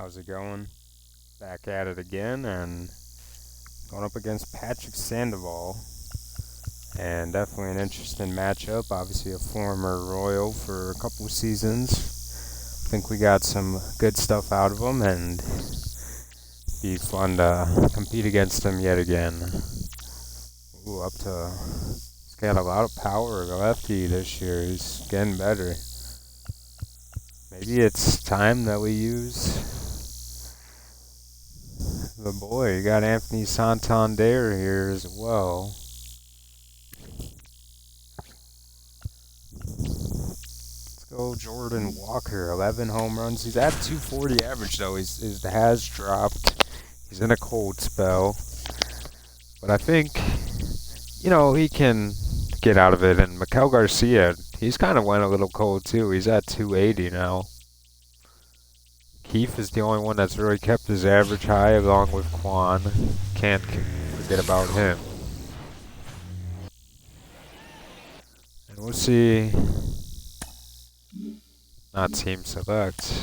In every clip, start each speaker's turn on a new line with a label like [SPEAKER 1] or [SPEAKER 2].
[SPEAKER 1] How's it going? Back at it again and going up against Patrick Sandoval. And definitely an interesting matchup. Obviously a former Royal for a couple seasons. I think we got some good stuff out of him and be fun to compete against him yet again. Ooh, he's got a lot of power, lefty this year. He's getting better. Maybe it's time that we use the boy. You got Anthony Santander here as well. Let's go Jordan Walker, 11 home runs. He's at 240 average though. His has dropped. He's in a cold spell. But I think, he can get out of it. And Miguel Garcia, he's kind of went a little cold too. He's at 280 now. Keefe is the only one that's really kept his average high along with Quan. Can't forget about him. And we'll see. Not team select.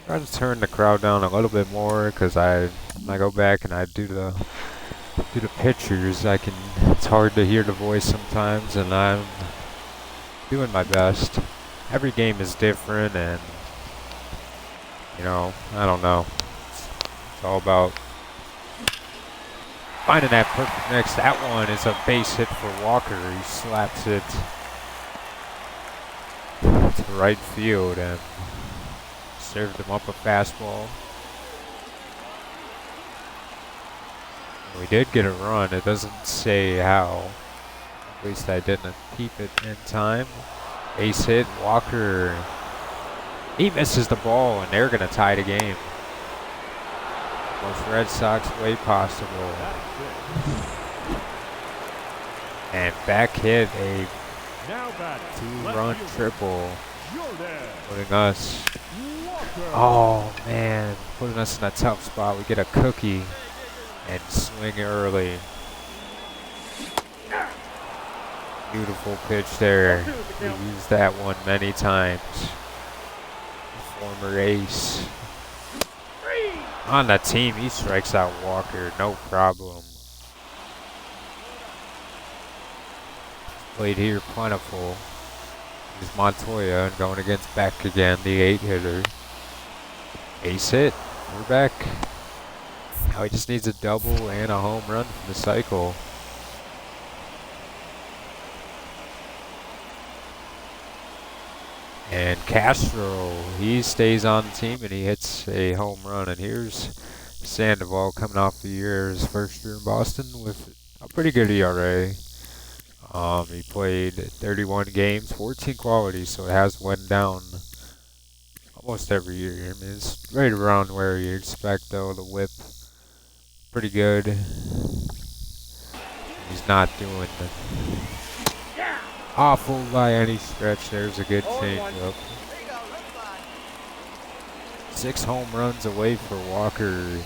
[SPEAKER 1] Try to turn the crowd down a little bit more because when I go back and I do the pictures, it's hard to hear the voice sometimes, and I'm doing my best. Every game is different, and I don't know. It's all about finding that perfect mix. That one is a base hit for Walker. He slaps it to right field and served him up a fastball. We did get a run. It doesn't say how. At least I didn't peep it in time. Ace hit, Walker. He misses the ball, and they're going to tie the game. Most Red Sox way possible. And back hit a two-run triple, putting us. Oh man, putting us in a tough spot. We get a cookie and swing early. Beautiful pitch there. We used that one many times. Former ace. On the team, he strikes out Walker, no problem. Played here plentiful. Is Montoya going against Beck again, the 8-hitter. Ace hit. We're back. Now he just needs a double and a home run from the cycle. And Castro, he stays on the team and he hits a home run. And here's Sandoval coming off the year, his first year in Boston with a pretty good ERA. He played 31 games, 14 qualities, so it has went down almost every year. I mean, it's right around where you expect though. The whip, pretty good. He's not doing awful by any stretch. There's a good changeup. 6 home runs away for Walker,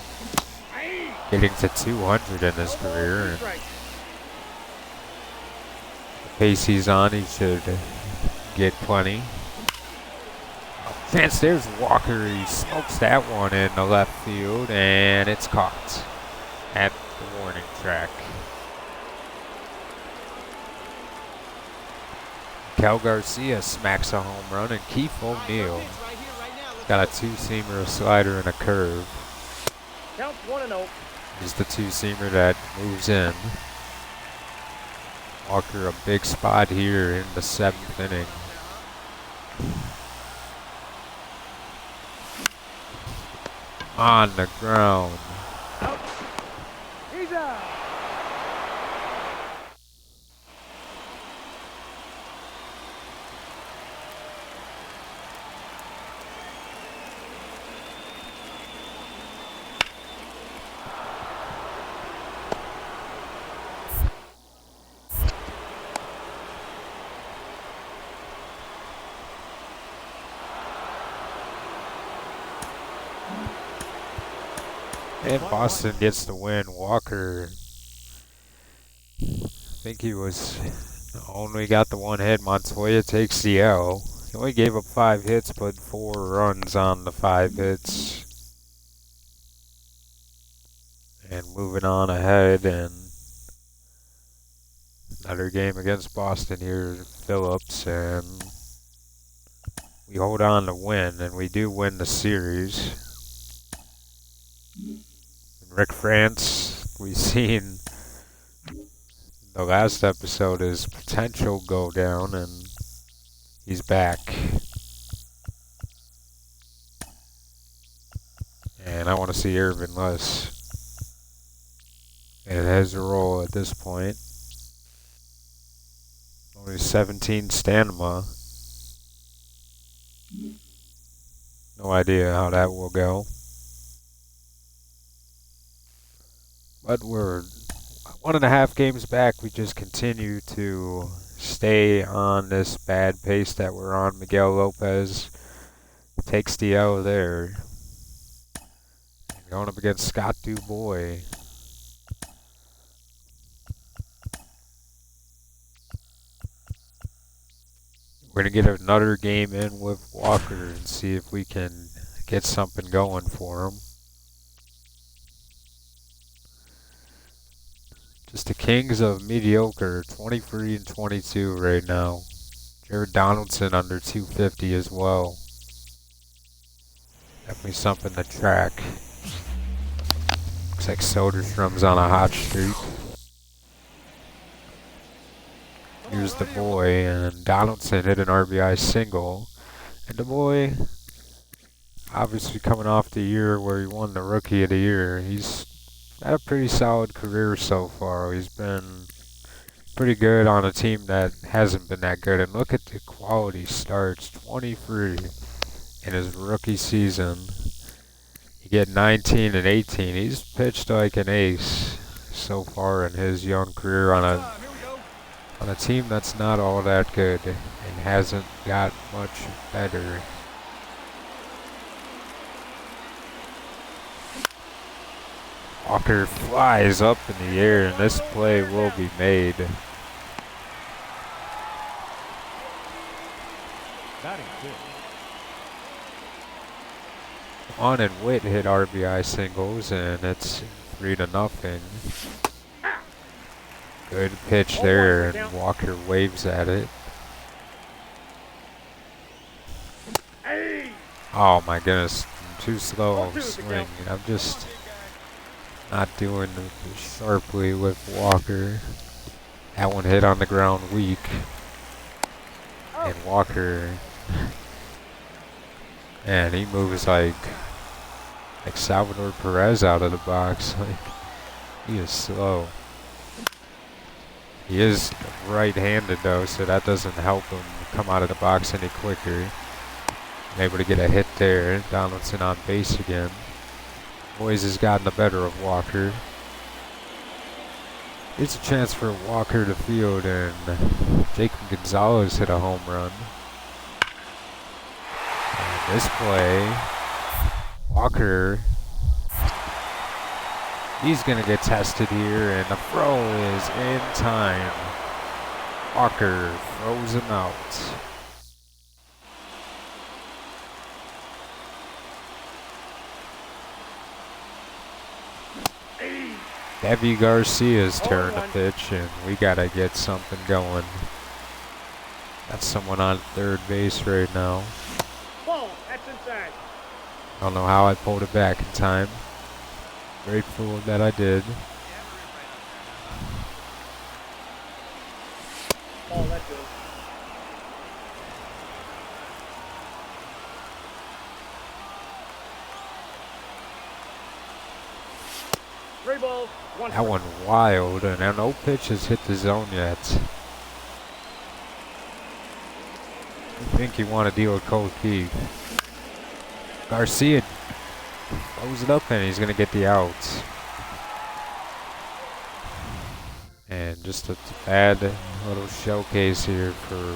[SPEAKER 1] getting to 200 in his career. And the pace he's on, he should get plenty. Chance, there's Walker. He smokes that one in the left field, and it's caught at the warning track. Cal Garcia smacks a home run, and Keith O'Neill got a 2-seamer, a slider, and a curve.
[SPEAKER 2] Count 1-0.
[SPEAKER 1] He's the 2-seamer that moves in. Walker, a big spot here in the 7th inning. On the ground.
[SPEAKER 2] Out. He's out.
[SPEAKER 1] And Boston gets the win. Walker, I think he was only got the one hit. Montoya takes the L. He only gave up 5 hits, but 4 runs on the 5 hits. And moving on ahead, and another game against Boston here, Phillips, and we hold on to win, and we do win the series. Rick France, we've seen the last episode his potential go down, and he's back. And I want to see Irvin less. And has a role at this point. Only 17 stamina. No idea how that will go. But we're 1.5 games back. We just continue to stay on this bad pace that we're on. Miguel Lopez takes the L there. Going up against Scott Dubois. We're going to get another game in with Walker and see if we can get something going for him. Just the Kings of mediocre, 23 and 22 right now. Jared Donaldson under 250 as well. Definitely something to track. Looks like Soderstrom's on a hot streak. Here's the boy, and Donaldson hit an RBI single. And the boy, obviously coming off the year where he won the Rookie of the Year, he's had a pretty solid career so far. He's been pretty good on a team that hasn't been that good. And look at the quality starts, 23 in his rookie season. You get 19 and 18. He's pitched like an ace so far in his young career on a team that's not all that good and hasn't got much better. Walker flies up in the air, and this play will be made. On and Witt hit RBI singles, and it's 3-0. Good pitch there, and Walker waves at it. Oh my goodness, I'm too slow on swing. I'm just not doing it sharply with Walker. That one hit on the ground weak. And Walker, and he moves like Salvador Perez out of the box. Like, he is slow. He is right-handed though, so that doesn't help him come out of the box any quicker. Able to get a hit there. Donaldson on base again. Boys has gotten the better of Walker. It's a chance for Walker to field, and Jacob Gonzalez hit a home run. And this play, Walker, he's going to get tested here, and the throw is in time. Walker throws him out. Debbie Garcia's turn to pitch, and we got to get something going. Got someone on third base right now.
[SPEAKER 2] Ball, that's inside.
[SPEAKER 1] I don't know how I pulled it back in time. Grateful that I did.
[SPEAKER 2] Ball, that's good. Three balls, one
[SPEAKER 1] That one wild, and no pitch has hit the zone yet. I think you want to deal with Cole Keith. Garcia throws it up, and he's going to get the outs. And just a bad little showcase here for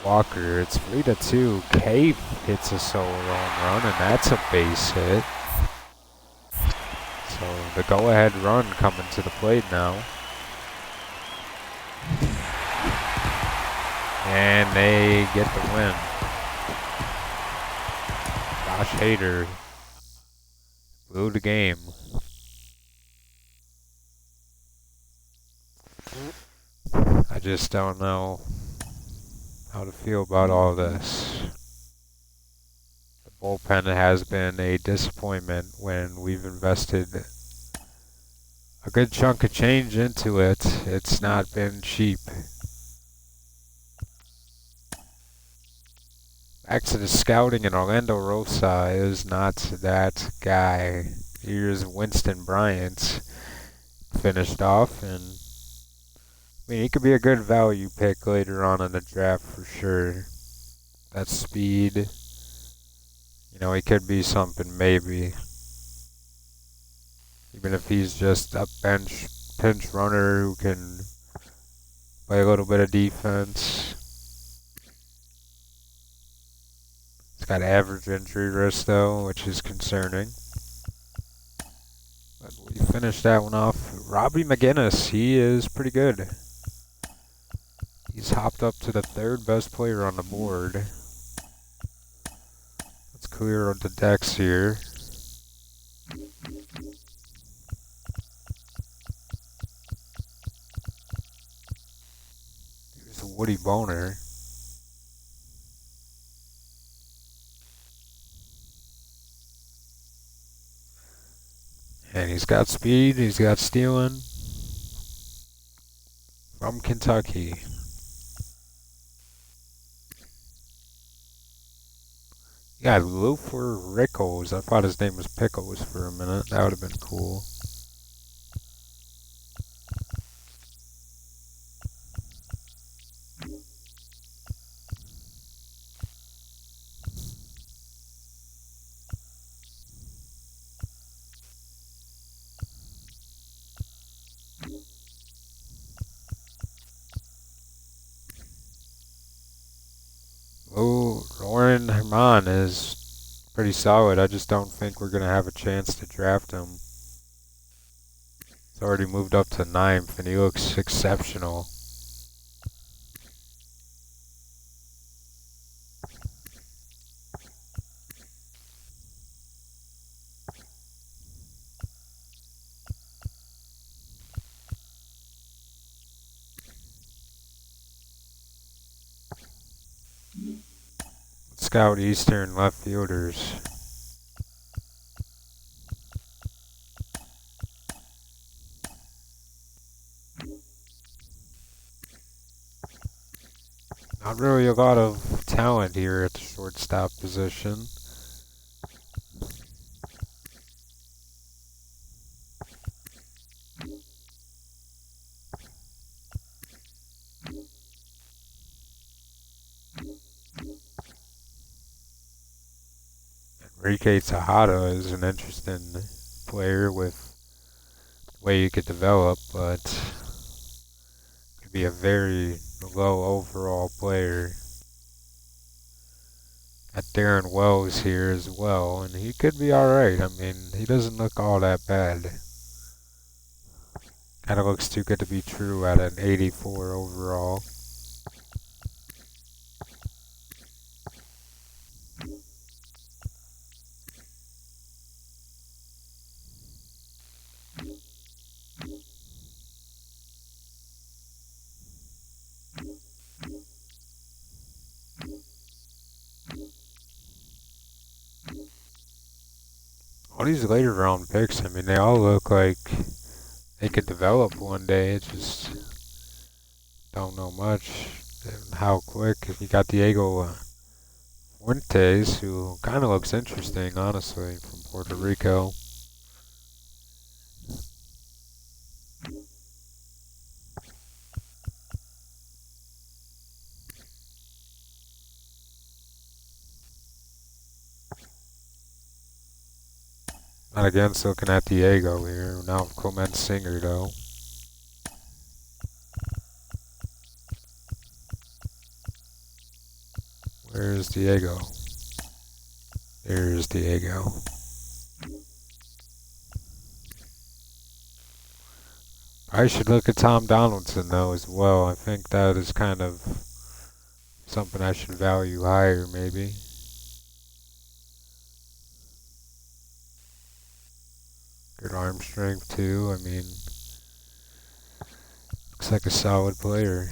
[SPEAKER 1] Walker. It's 3-2. Cave hits a solo home run, and that's a base hit. So the go-ahead run coming to the plate now. And they get the win. Josh Hader blew the game. I just don't know how to feel about all this. The bullpen has been a disappointment when we've invested a good chunk of change into it. It's not been cheap. Back to the scouting, and Orlando Rosa is not that guy. Here's Winston Bryant finished off, and I mean, he could be a good value pick later on in the draft for sure. That speed, he could be something maybe. Even if he's just a pinch runner who can play a little bit of defense. He's got average injury risk though, which is concerning. But we finished that one off. Robbie McGinnis, he is pretty good. He's hopped up to the third best player on the board. Let's clear the decks here. Here's Woody Boner. And he's got speed, he's got stealing. From Kentucky. Yeah, Lofer Rickles. I thought his name was Pickles for a minute. That would have been cool. Oh, Lauren Herman is pretty solid. I just don't think we're going to have a chance to draft him. He's already moved up to 9th, and he looks exceptional. Let's scout Eastern left fielders. Not really a lot of talent here at the shortstop position. Enrique Tejada is an interesting player with the way you could develop, but could be a very low overall player. Got Darren Wells here as well, and he could be alright. I mean, he doesn't look all that bad. Kinda looks too good to be true at an 84 overall. All these later round picks, I mean, they all look like they could develop one day. It just don't know much and how quick. You got Diego Fuentes, who kind of looks interesting, honestly, from Puerto Rico. Not against looking at Diego here. Now Clement Singer, though. Where's Diego? There's Diego. I should look at Tom Donaldson, though, as well. I think that is kind of something I should value higher, maybe. Good arm strength too. I mean, looks like a solid player.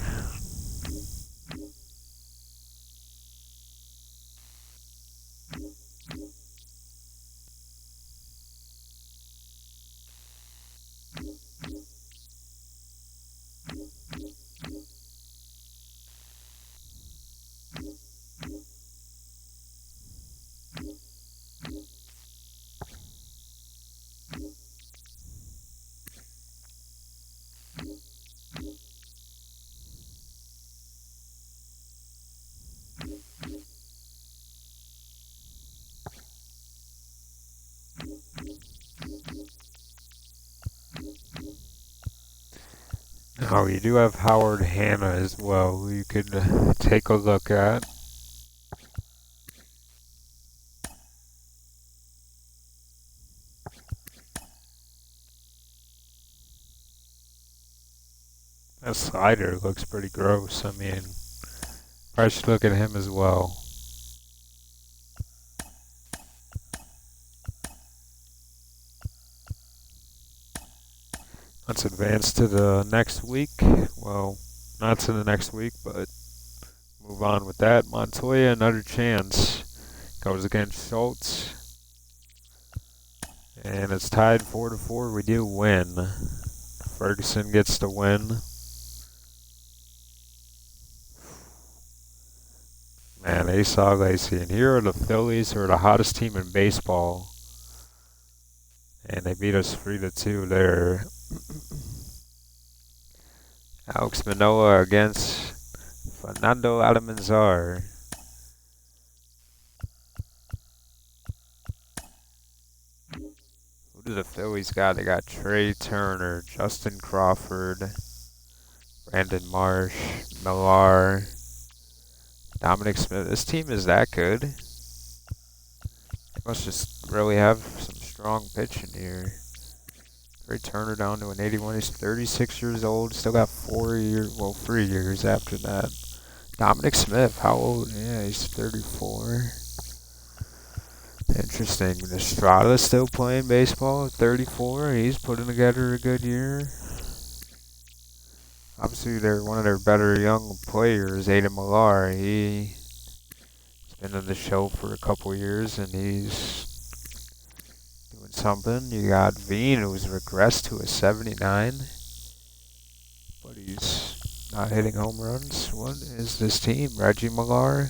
[SPEAKER 1] Oh, you do have Howard Hanna as well, who you could take a look at. That slider looks pretty gross. I mean, I should look at him as well. Let's advance to the next week. Well, not to the next week, but move on with that. Montoya, another chance. Goes against Schultz. And it's tied 4-4. We do win. Ferguson gets the win. Man, Asaw Lacey. And here are the Phillies, who are the hottest team in baseball. And they beat us 3-2 there. Alex Manoah against Fernando Almanzar. Who do the Phillies got? They got Trey Turner, Justin Crawford, Brandon Marsh, Millar, Dominic Smith. This team is that good. They must just really have some strong pitching here. Trey Turner down to an 81. He's 36 years old. Still got 3 years after that. Dominic Smith, how old? Yeah, he's 34. Interesting. Estrada's still playing baseball at 34. He's putting together a good year. Obviously, they're one of their better young players, Aiden Millar. He's been in the show for a couple years, and he's doing something. You got Veen, who's regressed to a 79, but he's not hitting home runs. What is this team? Reggie Millar?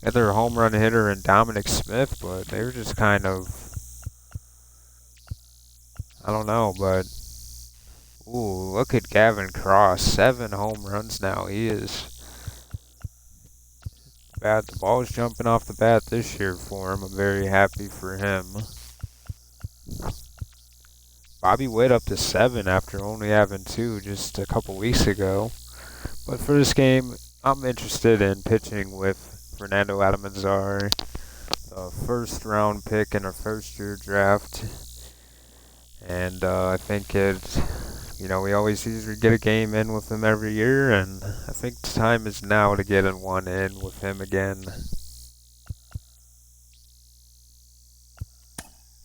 [SPEAKER 1] Got their home run hitter and Dominic Smith, but they're just kind of, I don't know, but ooh, look at Gavin Cross, 7 home runs now. He is bad. The ball's jumping off the bat this year for him. I'm very happy for him. Bobby Witt up to 7 after only having 2 just a couple weeks ago. But for this game, I'm interested in pitching with Fernando Almanzar, the first round pick in a first year draft. And I think we always usually get a game in with him every year, and I think the time is now to get one in with him again.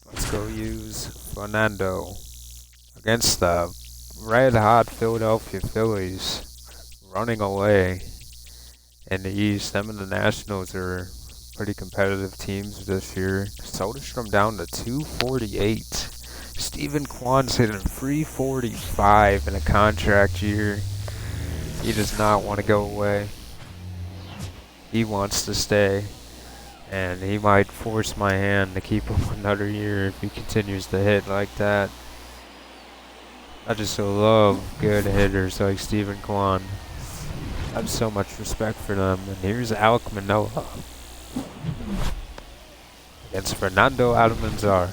[SPEAKER 1] Let's go use Fernando against the red hot Philadelphia Phillies, running away in the East. Them and the Nationals are pretty competitive teams this year. Soderstrom down to 248. Stephen Kwan's hitting 345 in a contract year. He does not want to go away. He wants to stay. And he might force my hand to keep him another year if he continues to hit like that. I just love good hitters like Stephen Kwan. I have so much respect for them. And here's Alek Manoah against Fernando Almanzar.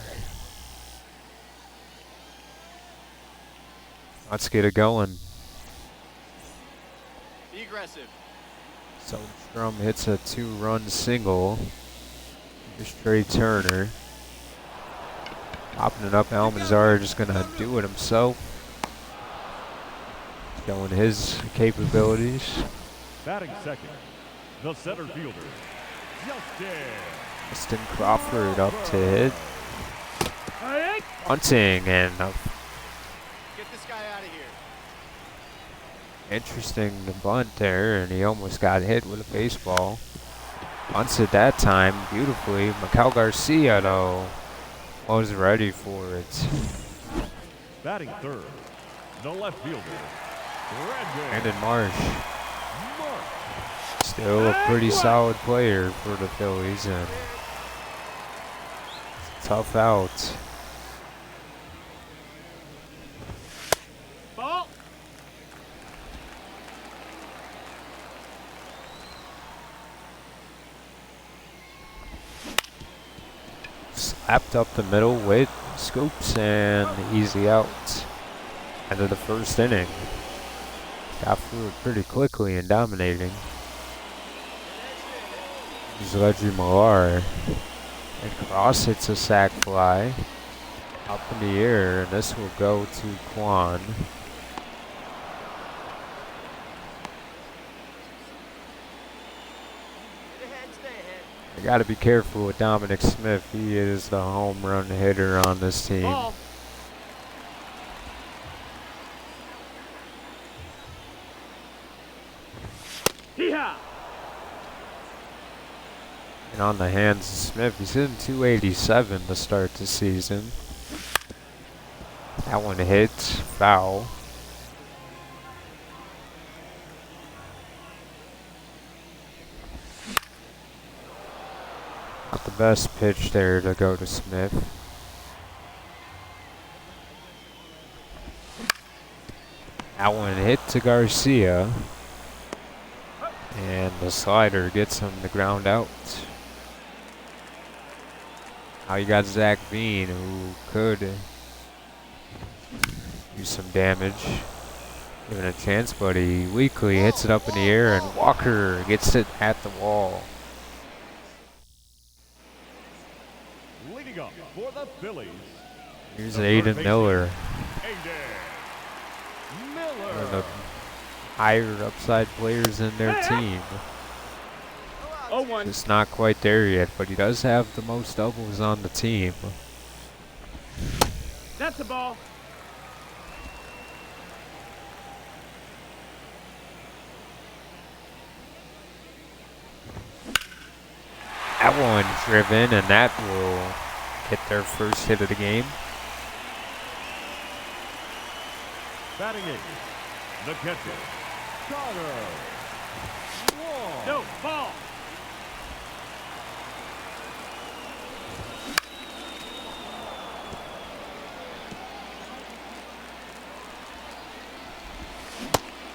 [SPEAKER 1] Let's get it going.
[SPEAKER 3] Be aggressive.
[SPEAKER 1] Soderstrom hits a 2-run single. Here's Trey Turner. Popping it up. Almanzar just going to do it himself. Showing his capabilities.
[SPEAKER 4] Batting second, the center fielder, Justin
[SPEAKER 1] Justin Crawford up to hit. Bunting and
[SPEAKER 3] Get this guy out of here.
[SPEAKER 1] interesting bunt there, and he almost got hit with a baseball. Bunts it that time beautifully. Miguel Garcia, though, was ready for it.
[SPEAKER 4] Batting third, the left fielder,
[SPEAKER 1] Brandon Marsh. Still a pretty solid player for the Phillies, and tough out.
[SPEAKER 2] Ball.
[SPEAKER 1] Slapped up the middle with scoops and easy out. End of the first inning. Got through it pretty quickly and dominating. Here's Reggie Millar. And Cross hits a sac fly. Up in the air, and this will go to Kwan. I gotta be careful with Dominic Smith. He is the home run hitter on this team.
[SPEAKER 2] Ball. Hee-haw.
[SPEAKER 1] And on the hands of Smith, he's hitting 287 to start the season. That one hits foul. Not the best pitch there to go to Smith. That one hit to Garcia. And the slider gets him to ground out. Now you got Zach Bean, who could do some damage. Given a chance, but he weakly hits it up in the air, and Walker gets it at the wall.
[SPEAKER 4] leading up for the Phillies.
[SPEAKER 1] Here's Aiden Miller.
[SPEAKER 4] Miller.
[SPEAKER 1] One of the higher upside players in their team.
[SPEAKER 2] 0-1.
[SPEAKER 1] Just not quite there yet, but he does have the most doubles on the team.
[SPEAKER 2] That's the ball.
[SPEAKER 1] That one driven, and that will get their first hit of the game.
[SPEAKER 4] Batting eighth, the catcher, Connor. Wong.
[SPEAKER 2] No, ball.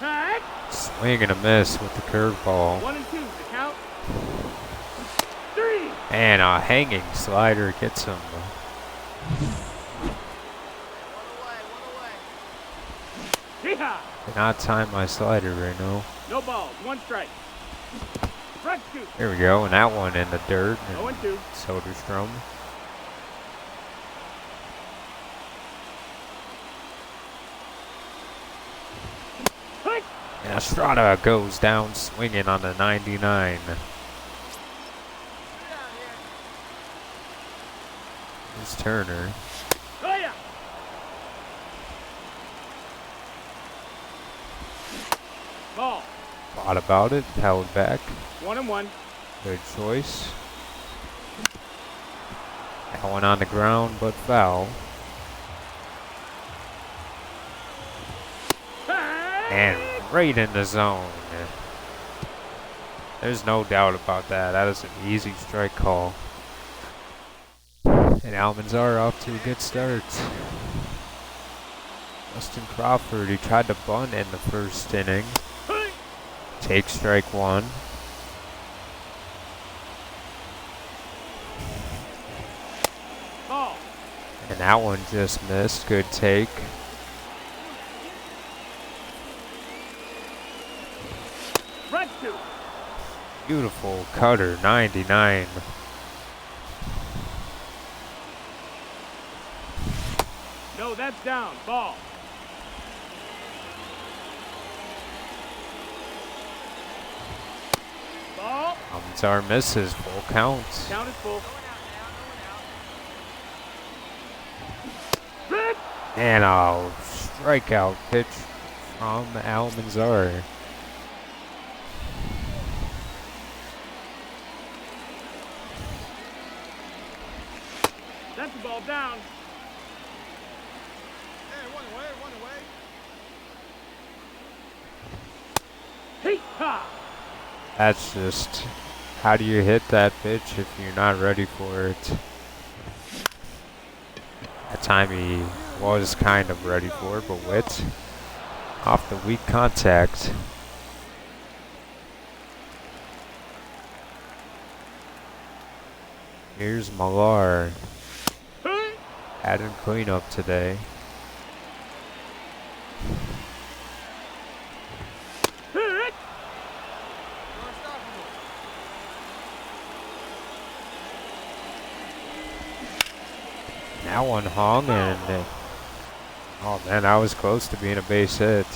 [SPEAKER 2] Alright.
[SPEAKER 1] Swing and a miss with the curveball.
[SPEAKER 2] 1 and 2, the count. 3.
[SPEAKER 1] And a hanging slider gets him.
[SPEAKER 2] Hee-haw.
[SPEAKER 1] Cannot time my slider right now.
[SPEAKER 2] No balls, 1 strike. Front scoop.
[SPEAKER 1] There we go, and that one in the dirt.
[SPEAKER 2] 0 and 2.
[SPEAKER 1] Soderstrom.
[SPEAKER 2] Click.
[SPEAKER 1] And Estrada goes down swinging on the 99. Here's Turner.
[SPEAKER 2] Oh yeah. Ball.
[SPEAKER 1] Thought about it, held back.
[SPEAKER 2] 1 and 1.
[SPEAKER 1] Good choice. That one on the ground, but foul. And right in the zone. There's no doubt about that. That is an easy strike call. And Almanzar off to a good start. Justin Crawford, he tried to bunt in the first inning. Take strike one.
[SPEAKER 2] Ball.
[SPEAKER 1] And that one just missed. Good take.
[SPEAKER 2] Front scoop.
[SPEAKER 1] Beautiful cutter, 99.
[SPEAKER 2] No, that's down. Ball. Ball.
[SPEAKER 1] Almanzar misses. Full count.
[SPEAKER 2] Count is full. Red.
[SPEAKER 1] And a strikeout pitch from Almanzar.
[SPEAKER 2] That's the ball down.
[SPEAKER 3] Hey, one away, one away.
[SPEAKER 2] Hey, ha.
[SPEAKER 1] That's just, how do you hit that pitch if you're not ready for it? That time he was kind of ready for it, but Witt off the weak contact. Here's Millar.
[SPEAKER 2] Hey.
[SPEAKER 1] Adding cleanup today.
[SPEAKER 2] Hey.
[SPEAKER 1] That one hung and oh man, that was close to being a base hit.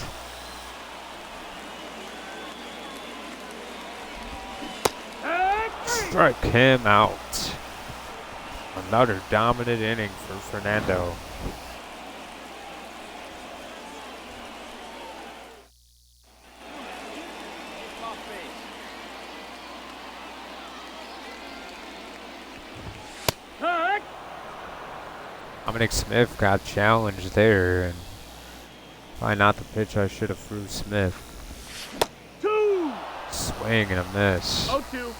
[SPEAKER 1] Strike him out. Another dominant inning for Fernando.
[SPEAKER 3] Off base.
[SPEAKER 2] Hey.
[SPEAKER 1] Dominic Smith got challenged there, and probably not the pitch I should have threw Smith.
[SPEAKER 2] 2.
[SPEAKER 1] Swing and a miss.
[SPEAKER 2] 0-2.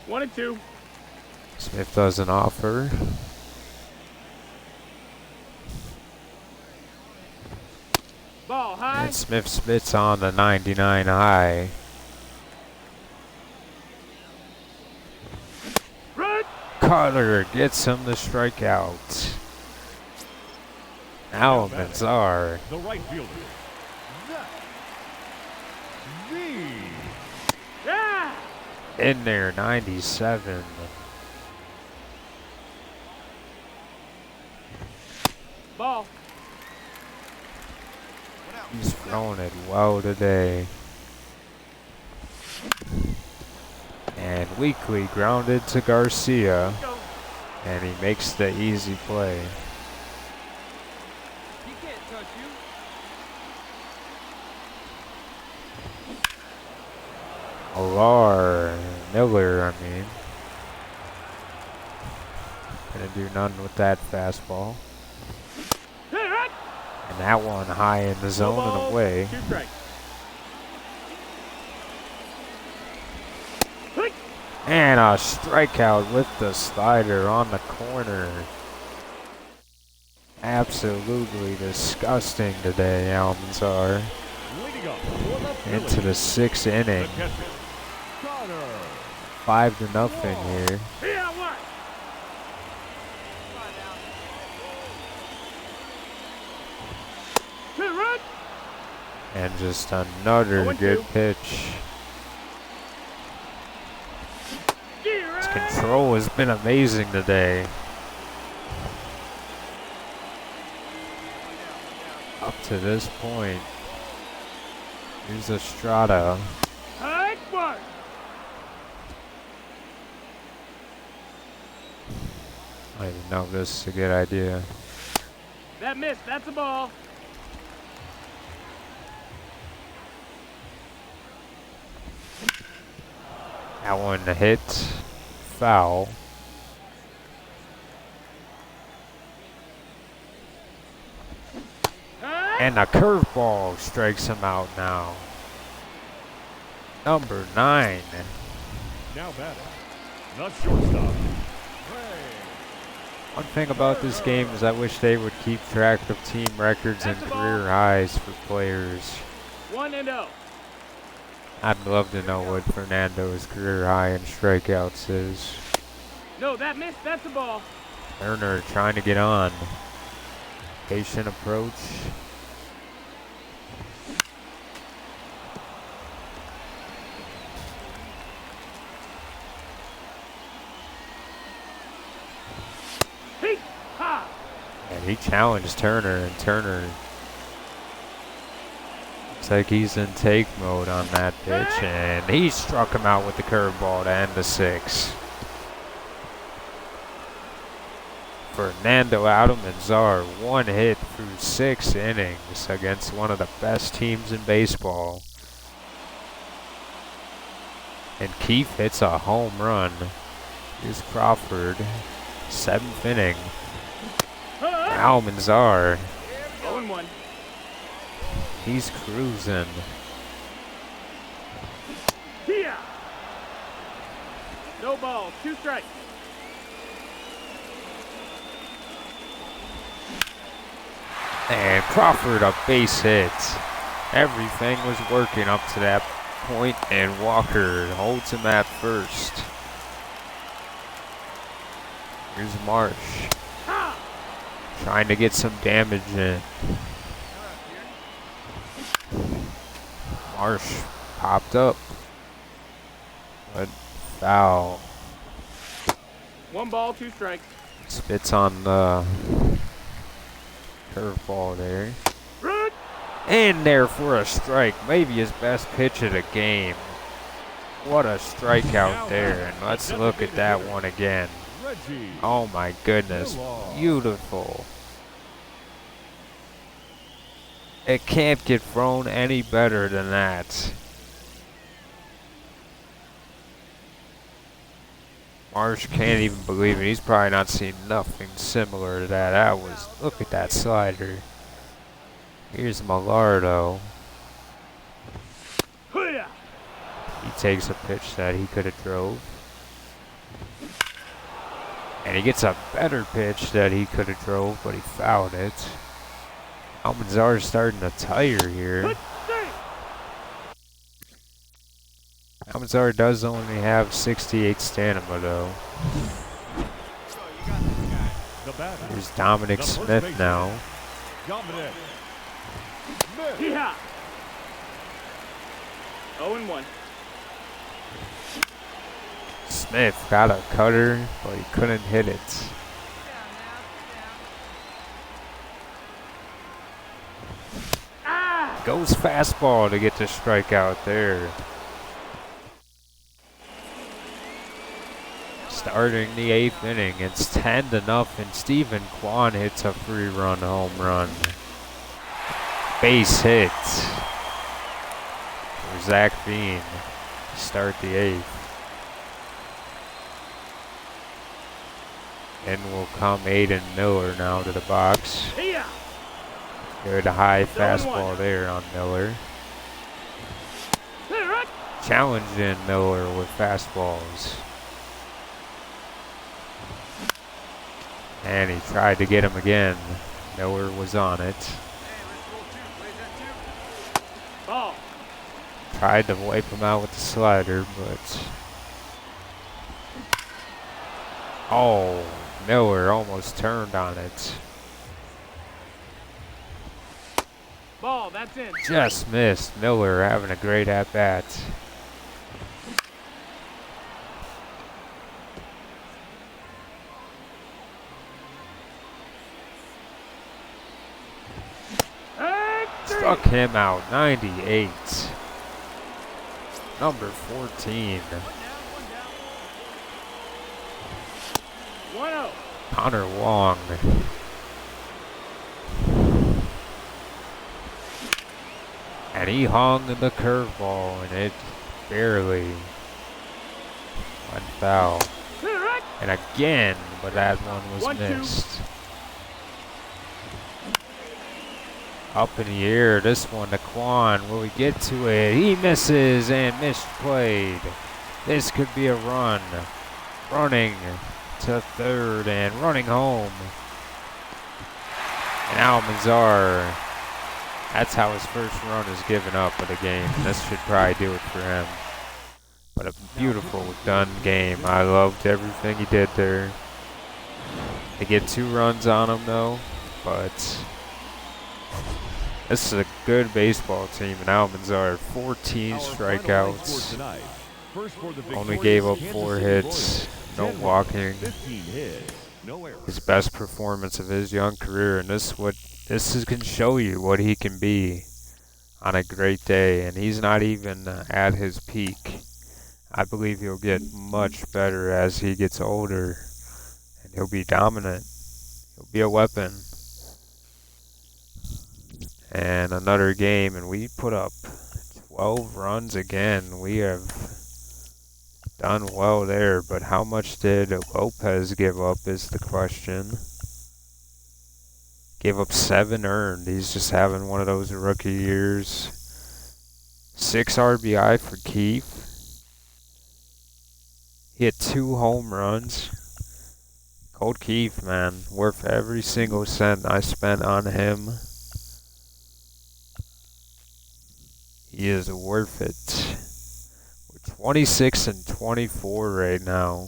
[SPEAKER 2] 1-2.
[SPEAKER 1] Smith doesn't offer.
[SPEAKER 2] Ball high.
[SPEAKER 1] And Smith spits on the 99 high.
[SPEAKER 2] Red.
[SPEAKER 1] Carter gets him the strikeout. Now Almanzar.
[SPEAKER 4] The right fielder. The
[SPEAKER 2] Yeah.
[SPEAKER 1] In there, 97.
[SPEAKER 2] Ball.
[SPEAKER 3] One out.
[SPEAKER 1] He's throwing it well today. And Weekly grounded to Garcia,
[SPEAKER 2] Go.
[SPEAKER 1] and he makes the easy play.
[SPEAKER 2] He can't touch you.
[SPEAKER 1] Miller, I mean. Gonna do nothing with that fastball.
[SPEAKER 2] Hey, Red.
[SPEAKER 1] And that one high in the zone and away.
[SPEAKER 2] 2 strikes. Hey.
[SPEAKER 1] And a strikeout with the slider on the corner. Absolutely disgusting today, Almanzar.
[SPEAKER 4] leading up for the Phillies.
[SPEAKER 1] Into the 6th inning.
[SPEAKER 4] The catcher, Connor.
[SPEAKER 1] 5-0 here.
[SPEAKER 2] Here, what? Hey, Red.
[SPEAKER 1] And just another
[SPEAKER 2] 0-2.
[SPEAKER 1] good pitch.
[SPEAKER 2] Yeah,
[SPEAKER 1] His
[SPEAKER 2] Red.
[SPEAKER 1] control has been amazing today. Up to this point. Here's Estrada.
[SPEAKER 2] Hey, what?
[SPEAKER 1] I don't even know if this is a good idea.
[SPEAKER 2] That missed. That's a ball.
[SPEAKER 1] That one hit. Foul.
[SPEAKER 2] Hey.
[SPEAKER 1] And a curveball strikes him out now. Number 9.
[SPEAKER 4] Now batting, the shortstop,
[SPEAKER 1] One thing about this game is I wish they would keep track of team records and career highs for players.
[SPEAKER 2] 1-0.
[SPEAKER 1] I'd love to know what Fernando's career high in strikeouts is.
[SPEAKER 2] No, that missed. That's a ball.
[SPEAKER 1] Turner trying to get on. Patient approach.
[SPEAKER 2] Hey, ha.
[SPEAKER 1] And he challenged Turner, and Turner like he's in take mode on that pitch, and he struck him out with the curveball to end the 6th. Fernando Almanzar, 1 hit through 6 innings against one of the best teams in baseball. And Keefe hits a home run. Here's Crawford, 7th inning. Almanzar,
[SPEAKER 2] 0-1.
[SPEAKER 1] he's cruising.
[SPEAKER 2] Yeah. No ball, 2 strikes.
[SPEAKER 1] And Crawford a base hit. Everything was working up to that point, and Walker holds him at first. Here's Marsh, trying to get some damage in. Marsh popped up, but foul.
[SPEAKER 2] 1 ball, 2 strikes.
[SPEAKER 1] Spits on the curveball there.
[SPEAKER 2] Run.
[SPEAKER 1] In there for a strike, maybe his best pitch of the game. What a strikeout there, and let's look at that one again. Oh my goodness, beautiful. It can't get thrown any better than that. Marsh can't even believe it. He's probably not seen nothing similar to that. That was, look at that slider. Here's Millardo. He takes a pitch that he could have drove. And he gets a better pitch that he could have drove, but he fouled it. Almanzar's starting to tire here. Almanzar does only have 68 stamina though. Here's Dominic Smith now.
[SPEAKER 4] Dominic.
[SPEAKER 2] Yeah. 0-1.
[SPEAKER 1] Smith got a cutter, but he couldn't hit it. Goes fastball to get the strikeout there. Starting the 8th inning, it's 10-0, and Stephen Kwan hits a 3-run home run. Base hit for Zach Bean to start the 8th. In will come Aiden Miller now to the box. Good high fastball there on Miller. Challenging Miller with fastballs. And he tried to get him again. Miller was on it.
[SPEAKER 2] Ball.
[SPEAKER 1] Tried to wipe him out with the slider, but... Oh, Miller almost turned on it.
[SPEAKER 2] Ball, that's in.
[SPEAKER 1] Just missed. Miller having a great at-bat. Struck him out, 98. Number 14.
[SPEAKER 2] 1-0.
[SPEAKER 1] Connor Wong. And he hung the curveball, and it barely went foul. And again, but that one was
[SPEAKER 2] 1-2.
[SPEAKER 1] missed. Up in the air, this one to Kwan. Will we get to it? He misses and misplayed. This could be a run. Running to third and running home. And Almanzar, that's how his first run is given up of the game. This should probably do it for him. But a beautiful done game. I loved everything he did there. They get 2 runs on him though, but this is a good baseball team, and Almanzar 14 strikeouts. Only gave up 4 hits, no walking. His best performance of his young career, and this can show you what he can be on a great day, and he's not even at his peak. I believe he'll get much better as he gets older, and he'll be dominant. He'll be a weapon. And another game, and we put up 12 runs again. We have done well there, but how much did Lopez give up is the question. Gave up 7 earned. He's just having one of those rookie years. 6 RBI for Keith. He had 2 home runs. Colt Keith, man, worth every single cent I spent on him. He is worth it. We're 26 and 24 right now.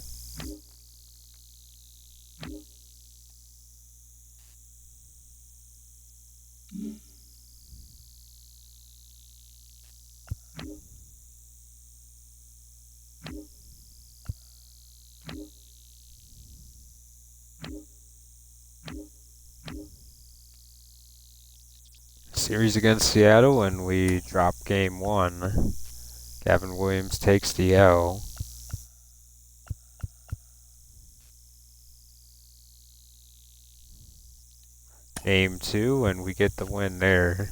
[SPEAKER 1] Series against Seattle, and we drop game 1. Gavin Williams takes the L. Game 2, and we get the win there.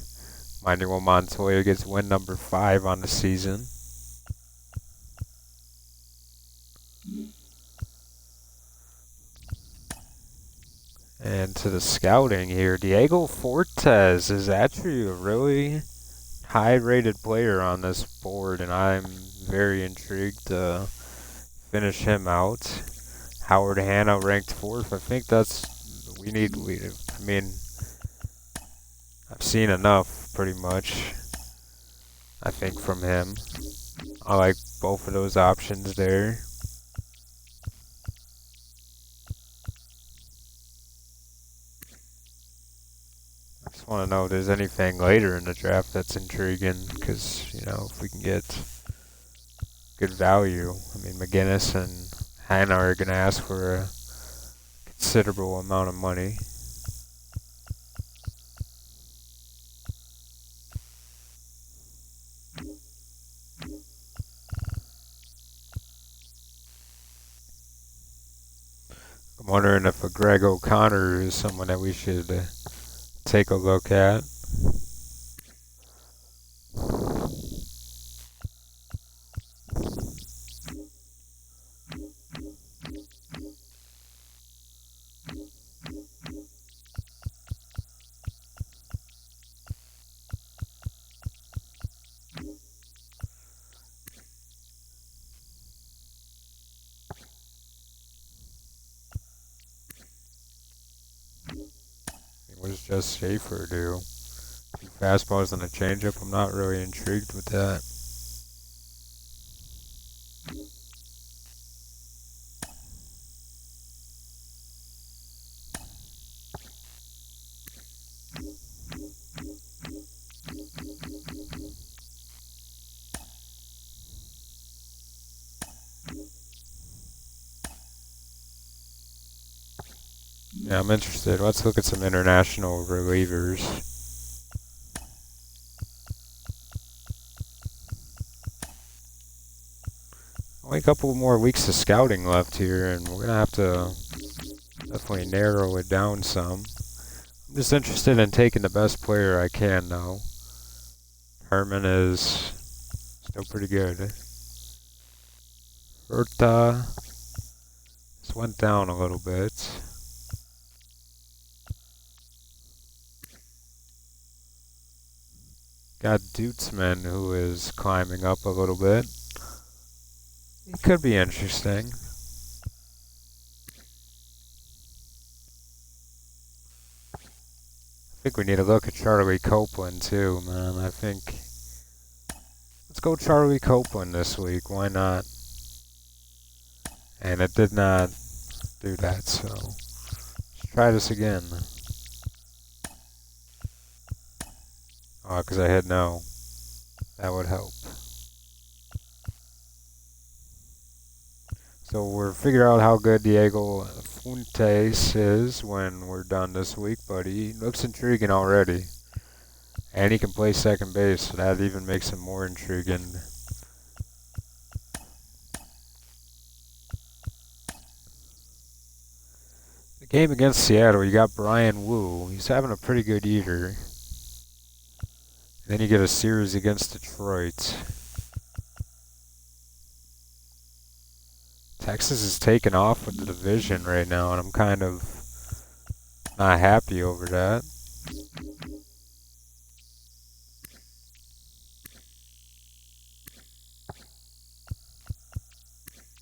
[SPEAKER 1] Manuel Montoya gets win number 5 on the season. And to the scouting here, Diego Fortes is actually a really high-rated player on this board, and I'm very intrigued to finish him out. Howard Hanna ranked 4th. I think that's I mean, I've seen enough pretty much, I think, from him. I like both of those options there. I just want to know if there's anything later in the draft that's intriguing, because, you know, if we can get good value. I mean, McGinnis and Hanna are going to ask for a considerable amount of money. I'm wondering if a Greg O'Connor is someone that we should take a look at. What does Just Schaefer do? Two fastballs and a changeup. I'm not really intrigued with that. Yeah, I'm interested. Let's look at some international relievers. Only a couple more weeks of scouting left here, and we're going to have to definitely narrow it down some. I'm just interested in taking the best player I can, though. Herman is still pretty good. Herta just went down a little bit. Got Dutzman, who is climbing up a little bit. He could be interesting. I think we need to look at Charlie Copeland too, man. I think let's go Charlie Copeland this week. Why not? And it did not do that, so let's try this again. Oh, because I had no. That would help. So we're figuring out how good Diego Fuentes is when we're done this week, but he looks intriguing already. And he can play second base, so that even makes him more intriguing. The game against Seattle, you got Brian Wu. He's having a pretty good year. Then you get a series against Detroit. Texas is taking off with the division right now, and I'm kind of not happy over that.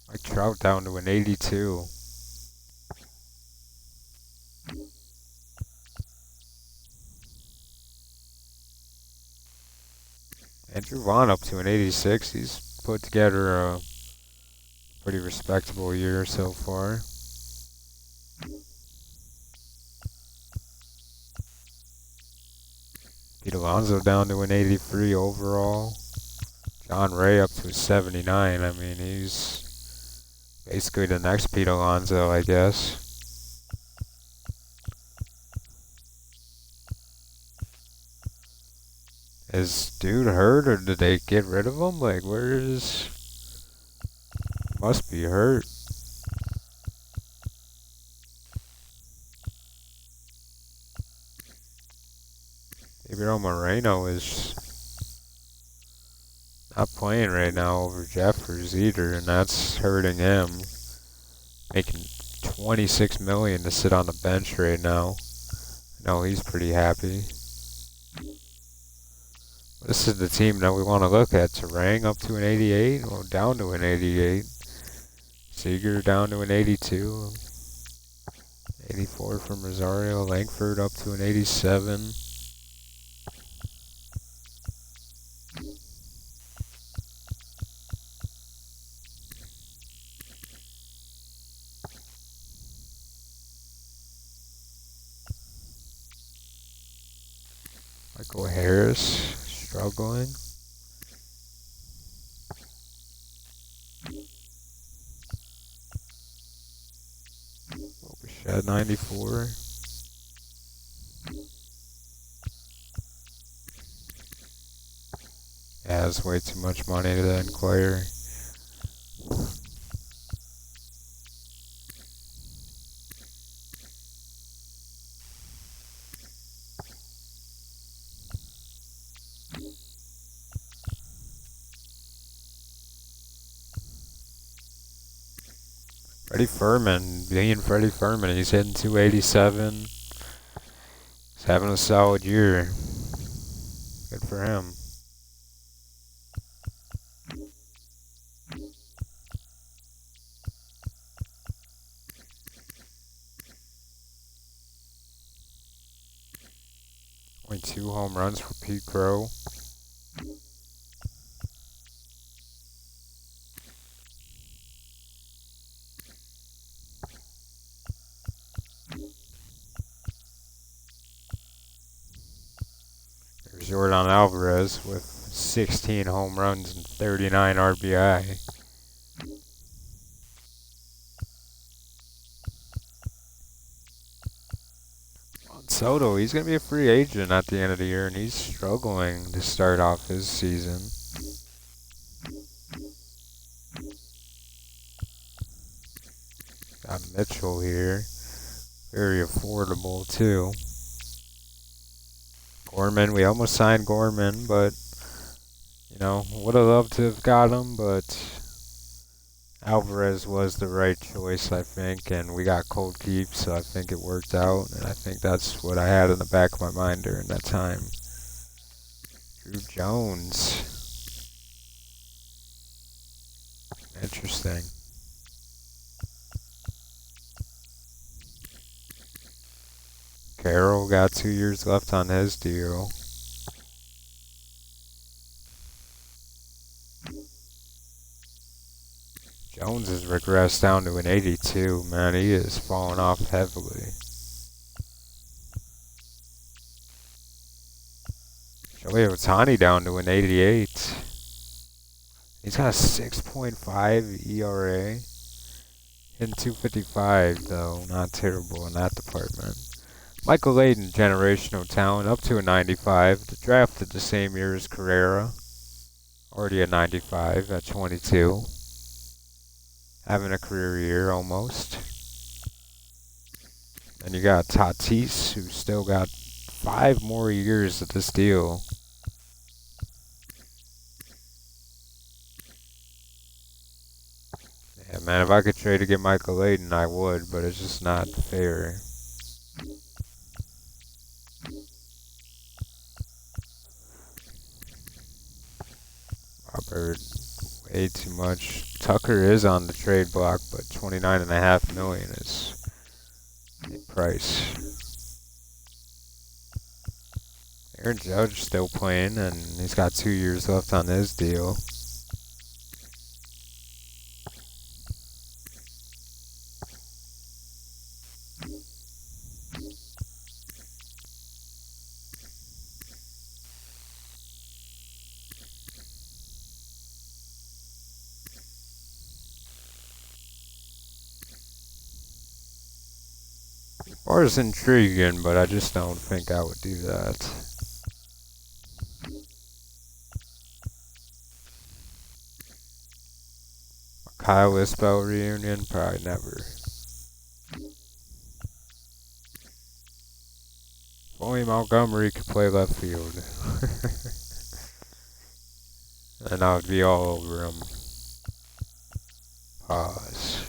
[SPEAKER 1] Mike Trout down to an 82. Andrew Vaughn up to an 86. He's put together a pretty respectable year so far. Pete Alonso down to an 83 overall. John Ray up to a 79. I mean, he's basically the next Pete Alonso, I guess. Is dude hurt, or did they get rid of him? Like, where is... Must be hurt. Gabriel Moreno is not playing right now over Jeffers either, and that's hurting him. Making $26 million to sit on the bench right now. I know he's pretty happy. This is the team that we want to look at. Terang up to an 88, or down to an 88. Seager down to an 82. 84 from Rosario. Langford up to an 87. Michael Harris struggling. Bichette 94. Yeah, that's way too much money to inquire. Freddie Furman, being Freddie Furman, he's hitting 287. He's having a solid year. Good for him. Only 2 home runs for Pete Crow. There's Jordan Alvarez with 16 home runs and 39 RBI. Soto, he's going to be a free agent at the end of the year, and he's struggling to start off his season. Got Mitchell here. Very affordable, too. Gorman, we almost signed Gorman, but, you know, would have loved to have got him, but Alvarez was the right choice, I think, and we got Cold Keep, so I think it worked out, and I think that's what I had in the back of my mind during that time. Drew Jones. Interesting. Carroll got 2 years left on his deal. Jones has regressed down to an 82. Man, he is falling off heavily. Shohei Ohtani down to an 88. He's got a 6.5 ERA. Hitting 255, though. Not terrible in that department. Michael Layden, generational talent, up to a 95. Drafted the same year as Carrera. Already a 95 at 22. Having a career year almost. And you got Tatis, who's still got 5 more years of this deal. Yeah, man, if I could trade to get Michael Layden, I would, but it's just not fair. Robert, way too much. Tucker is on the trade block, but $29.5 million is a price. Aaron Judge still playing, and he's got 2 years left on his deal. Or it's intriguing, but I just don't think I would do that. Kyle Isbell reunion? Probably never. If only Montgomery could play left field. And I would be all over him. Pause.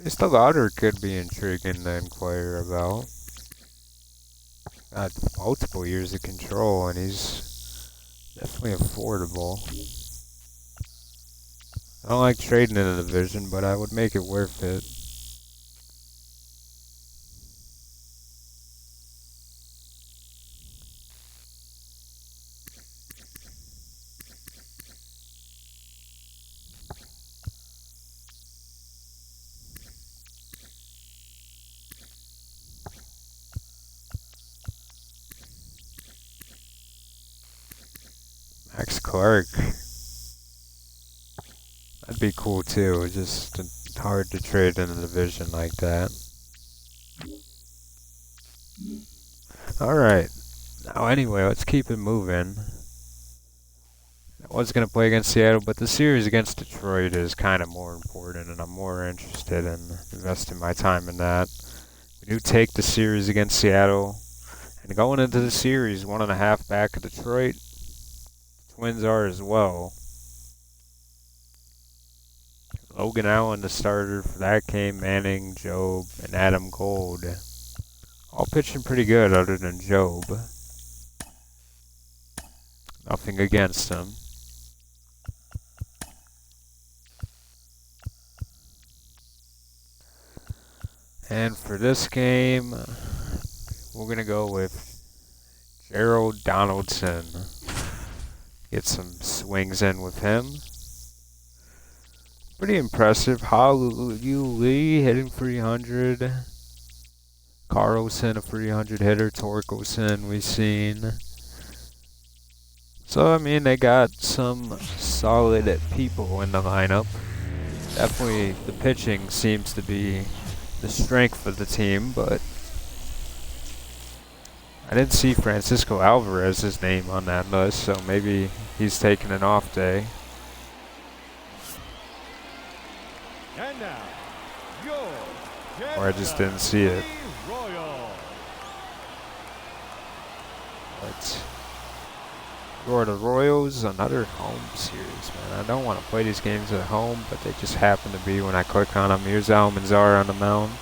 [SPEAKER 1] Just the louder could be intriguing to inquire about. Got multiple years of control, and he's definitely affordable. I don't like trading in the division, but I would make it worth it. Max Clark. That'd be cool too, just hard to trade in a division like that. Alright, now anyway, let's keep it moving. I was going to play against Seattle, but the series against Detroit is kind of more important, and I'm more interested in investing my time in that. We do take the series against Seattle, and going into the series, 1.5 back of Detroit. Twins are as well. Logan Allen, the starter for that game, Manning, Job, and Adam Gold. All pitching pretty good other than Job. Nothing against him. And for this game, we're going to go with Gerald Donaldson. Get some swings in with him. Pretty impressive. Hallyu Lee hitting 300. Carlson, a 300 hitter. Torkelson, we've seen. So, I mean, they got some solid people in the lineup. Definitely the pitching seems to be the strength of the team, but I didn't see Francisco Alvarez's name on that list, so maybe he's taking an off day.
[SPEAKER 4] And now, your
[SPEAKER 1] Or I just didn't see it.
[SPEAKER 4] Royal.
[SPEAKER 1] But for the Royals, another home series, man. I don't want to play these games at home, but they just happen to be when I click on them. Here's Almanzar on the mound.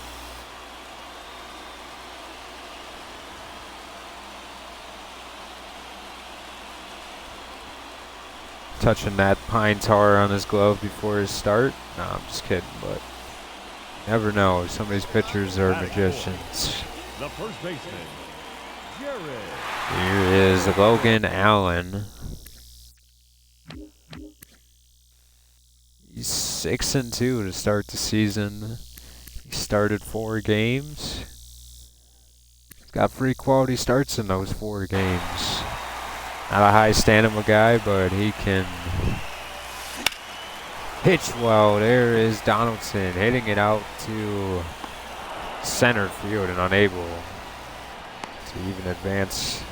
[SPEAKER 1] Touching that pine tar on his glove before his start. No, I'm just kidding, but never know. Some of these pitchers are magicians.
[SPEAKER 4] The first baseman, Jared.
[SPEAKER 1] Here is Logan Allen. He's 6-2 to start the season. He started 4 games. He's got 3 quality starts in those 4 games. Not a high stamina guy, but he can pitch well. There is Donaldson hitting it out to center field and unable to even advance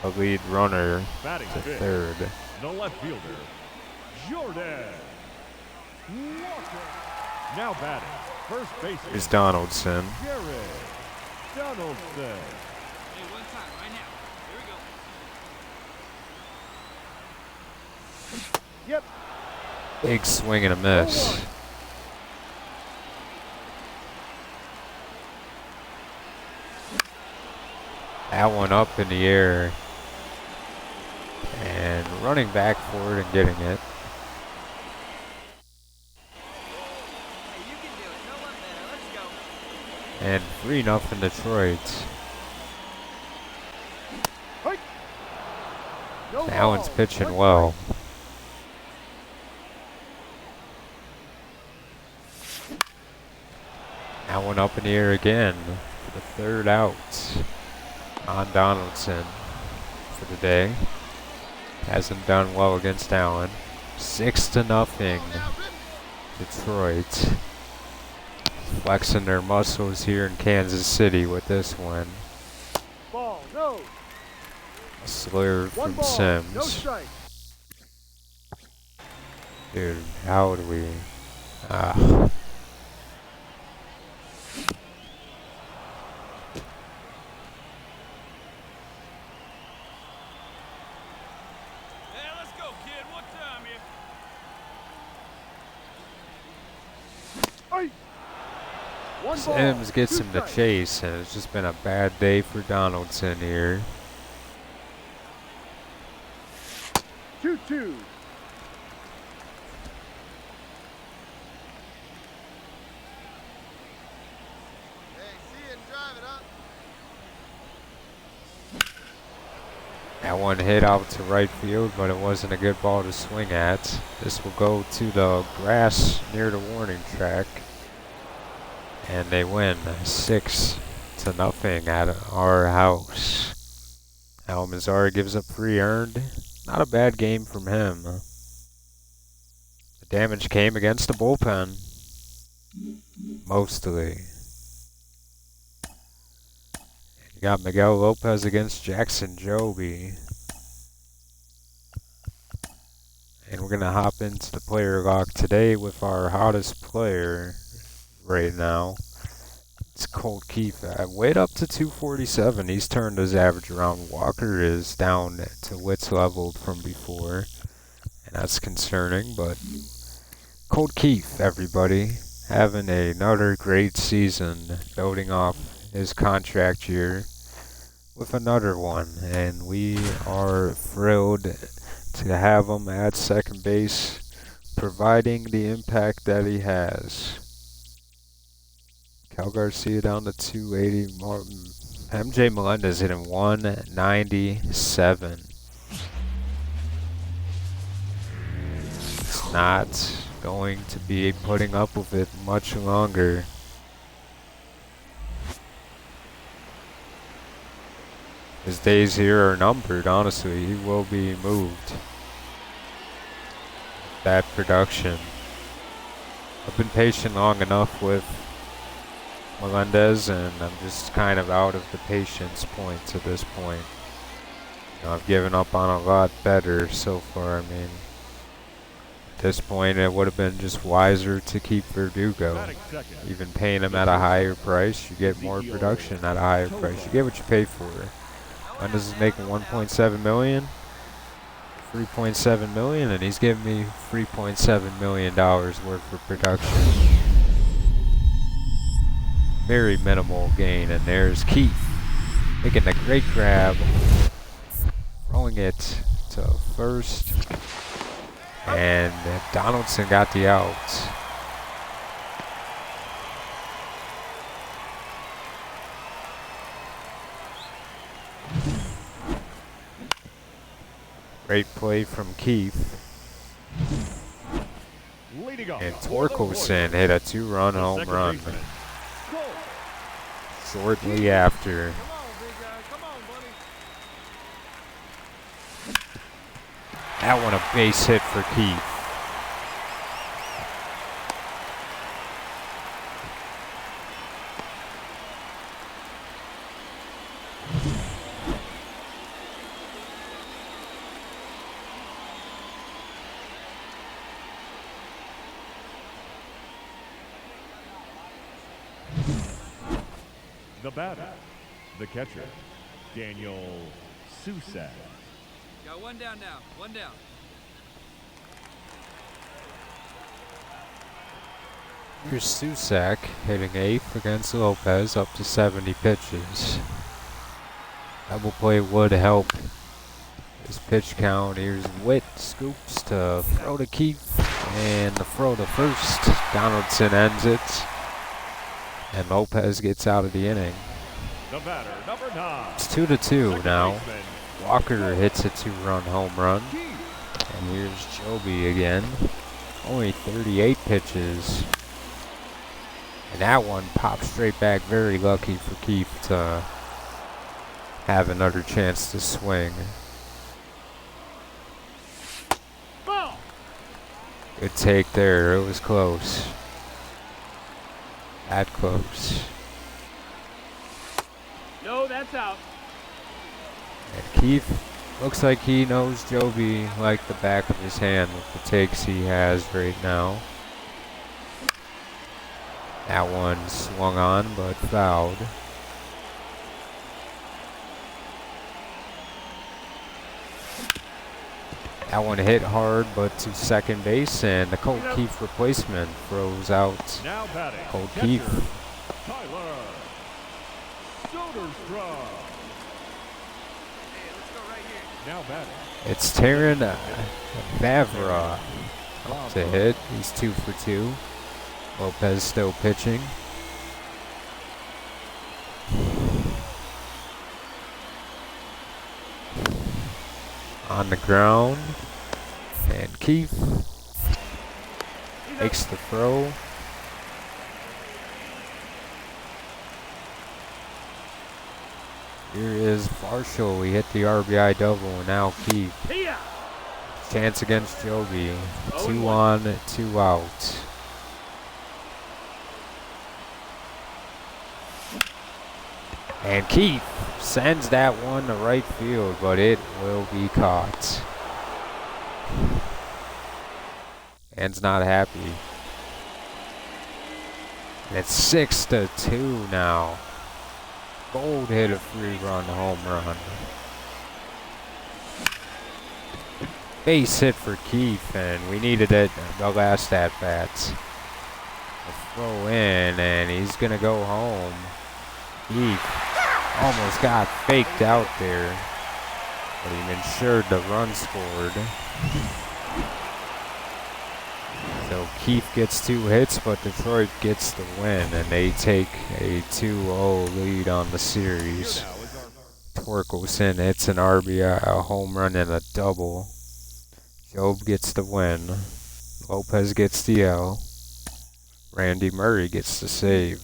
[SPEAKER 1] a lead runner
[SPEAKER 4] Batting
[SPEAKER 1] to
[SPEAKER 4] fifth,
[SPEAKER 1] third.
[SPEAKER 4] the left fielder, Jordan Walker. Now batting, first baseman,
[SPEAKER 1] Here's Donaldson.
[SPEAKER 4] Jared Donaldson.
[SPEAKER 3] Hey, one time, right now. Here we go.
[SPEAKER 2] Yep.
[SPEAKER 1] Big swing and a miss. That one up in the air. And running back for it and getting it.
[SPEAKER 3] Hey, you can do it. No one better. Let's go.
[SPEAKER 1] And 3-0 Detroit.
[SPEAKER 2] No
[SPEAKER 1] Allen's
[SPEAKER 2] ball.
[SPEAKER 1] pitching
[SPEAKER 2] One
[SPEAKER 1] well. That one up in the air again for the 3rd out on Donaldson for the day. Hasn't done well against Allen. 6-0 Detroit. Flexing their muscles here in Kansas City with this win.
[SPEAKER 2] Ball. No.
[SPEAKER 1] A slurve
[SPEAKER 2] One
[SPEAKER 1] from
[SPEAKER 2] ball.
[SPEAKER 1] Sims.
[SPEAKER 2] No strike.
[SPEAKER 1] Dude, how do we... Ah.
[SPEAKER 3] Hey, let's go, kid. What time here?
[SPEAKER 2] Hey. One ball.
[SPEAKER 1] Sims gets
[SPEAKER 2] Two
[SPEAKER 1] him to
[SPEAKER 2] strikes.
[SPEAKER 1] chase, and it's just been a bad day for Donaldson here.
[SPEAKER 2] 2-2.
[SPEAKER 1] That one hit out to right field, but it wasn't a good ball to swing at. This will go to the grass near the warning track. And they win 6-0 at our house. Almanzar gives up 3 earned. Not a bad game from him. The damage came against the bullpen. Mostly. You got Miguel Lopez against Jackson Joby. And we're going to hop into the player lock today with our hottest player right now. It's Colt Keefe. Weight up to 247. He's turned his average around. Walker is down to wits leveled from before. And that's concerning, but Colt Keefe, everybody, having another great season, building off his contract year with another one, and we are thrilled to have him at second base, providing the impact that he has. Cal Garcia down to 280. MJ Melendez hitting 197. It's not going to be putting up with it much longer. His days here are numbered, honestly. He will be moved. That production. I've been patient long enough with Melendez, and I'm just kind of out of the patience point to this point. You know, I've given up on a lot better so far. I mean, at this point, it would have been just wiser to keep Verdugo.
[SPEAKER 4] Batting second,
[SPEAKER 1] Even paying him at a higher price, you get more production at a higher price. You get what you pay for. Melendez is making 1.7 million, 3.7 million, and he's giving me $3.7 million worth of production. Very minimal gain, and there's Keith making a great grab, throwing it to first, and Donaldson got the out. Great play from Keith.
[SPEAKER 4] Leading off
[SPEAKER 1] And
[SPEAKER 4] for the
[SPEAKER 1] Torkelson
[SPEAKER 4] Royals,
[SPEAKER 1] hit a 2-run
[SPEAKER 4] the
[SPEAKER 1] home
[SPEAKER 4] second
[SPEAKER 1] run
[SPEAKER 4] baseman, Cole.
[SPEAKER 1] shortly after.
[SPEAKER 2] Come on, big guy. Come on, buddy.
[SPEAKER 1] That one a base hit for Keith.
[SPEAKER 4] The batter, the catcher, Daniel Susak.
[SPEAKER 3] Got one down now. One down.
[SPEAKER 1] Here's Susak hitting 8th against Lopez, up to 70 pitches. Double play would help his pitch count. Here's Witt, scoops to throw to Keith, and the throw to first. Donaldson ends it, and Lopez gets out of the inning.
[SPEAKER 4] The batter, number 9.
[SPEAKER 1] It's 2-2
[SPEAKER 4] second
[SPEAKER 1] now.
[SPEAKER 4] baseman,
[SPEAKER 1] Walker hits a 2-run home run,
[SPEAKER 4] Keith.
[SPEAKER 1] and here's Joby again. Only 38 pitches. And that one popped straight back. Very lucky for Keith to have another chance to swing.
[SPEAKER 2] Ball.
[SPEAKER 1] Good take there. It was close. That close.
[SPEAKER 2] No, that's out.
[SPEAKER 1] And Keith looks like he knows Joby like the back of his hand with the takes he has right now. That one swung on but fouled. That one hit hard but to second base, and the Colt Keith replacement throws out
[SPEAKER 4] Now batting,
[SPEAKER 1] Colt
[SPEAKER 4] catcher,
[SPEAKER 1] Keith.
[SPEAKER 4] Tyler Soderstrom.
[SPEAKER 3] Hey, let's go right here.
[SPEAKER 4] Now batting,
[SPEAKER 1] It's Taryn Vavra to hit. He's 2 for 2. Lopez still pitching. On the ground. And Keith makes the throw. Here is Marshall. He hit the RBI double, and now Keith.
[SPEAKER 2] Here.
[SPEAKER 1] Chance against Joby. 2 on, 2 out. And Keith sends that one to right field, but it will be caught. And's not happy. And it's 6-2 now. Gold hit a 3-run home run. Base hit for Keith, and we needed it the last at-bats. A throw in, and he's going to go home. Keith almost got faked out there, but he ensured the run scored. So Keith gets 2 hits, but Detroit gets the win, and they take a 2-0 lead on the series. Torkelson hits an RBI, a home run, and a double. Job gets the win. Lopez gets the L. Randy Murray gets the save.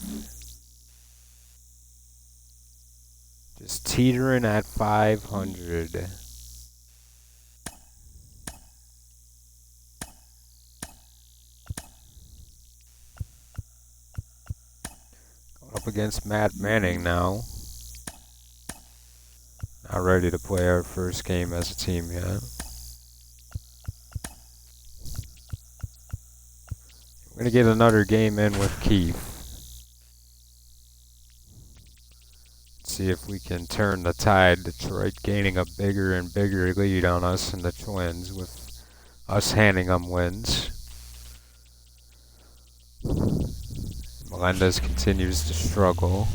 [SPEAKER 1] Just teetering at 500. Going up against Matt Manning now. Not ready to play our first game as a team yet. We're going to get another game in with Keith. See if we can turn the tide. Detroit gaining a bigger and bigger lead on us and the Twins, with us handing them wins. Melendez continues to struggle.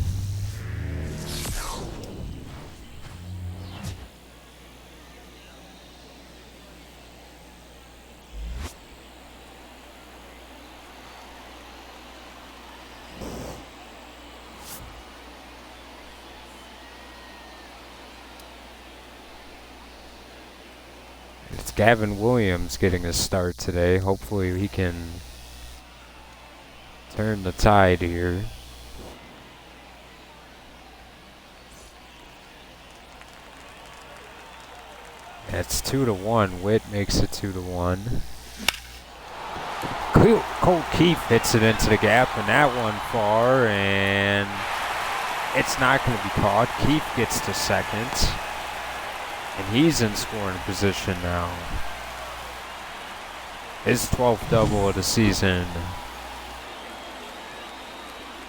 [SPEAKER 1] It's Gavin Williams getting a start today. Hopefully he can turn the tide here. It's 2-1. Witt makes it 2-1. Colt Keith hits it into the gap, and that one far, and it's not going to be caught. Keith gets to second, and he's in scoring position now. His 12th double of the season.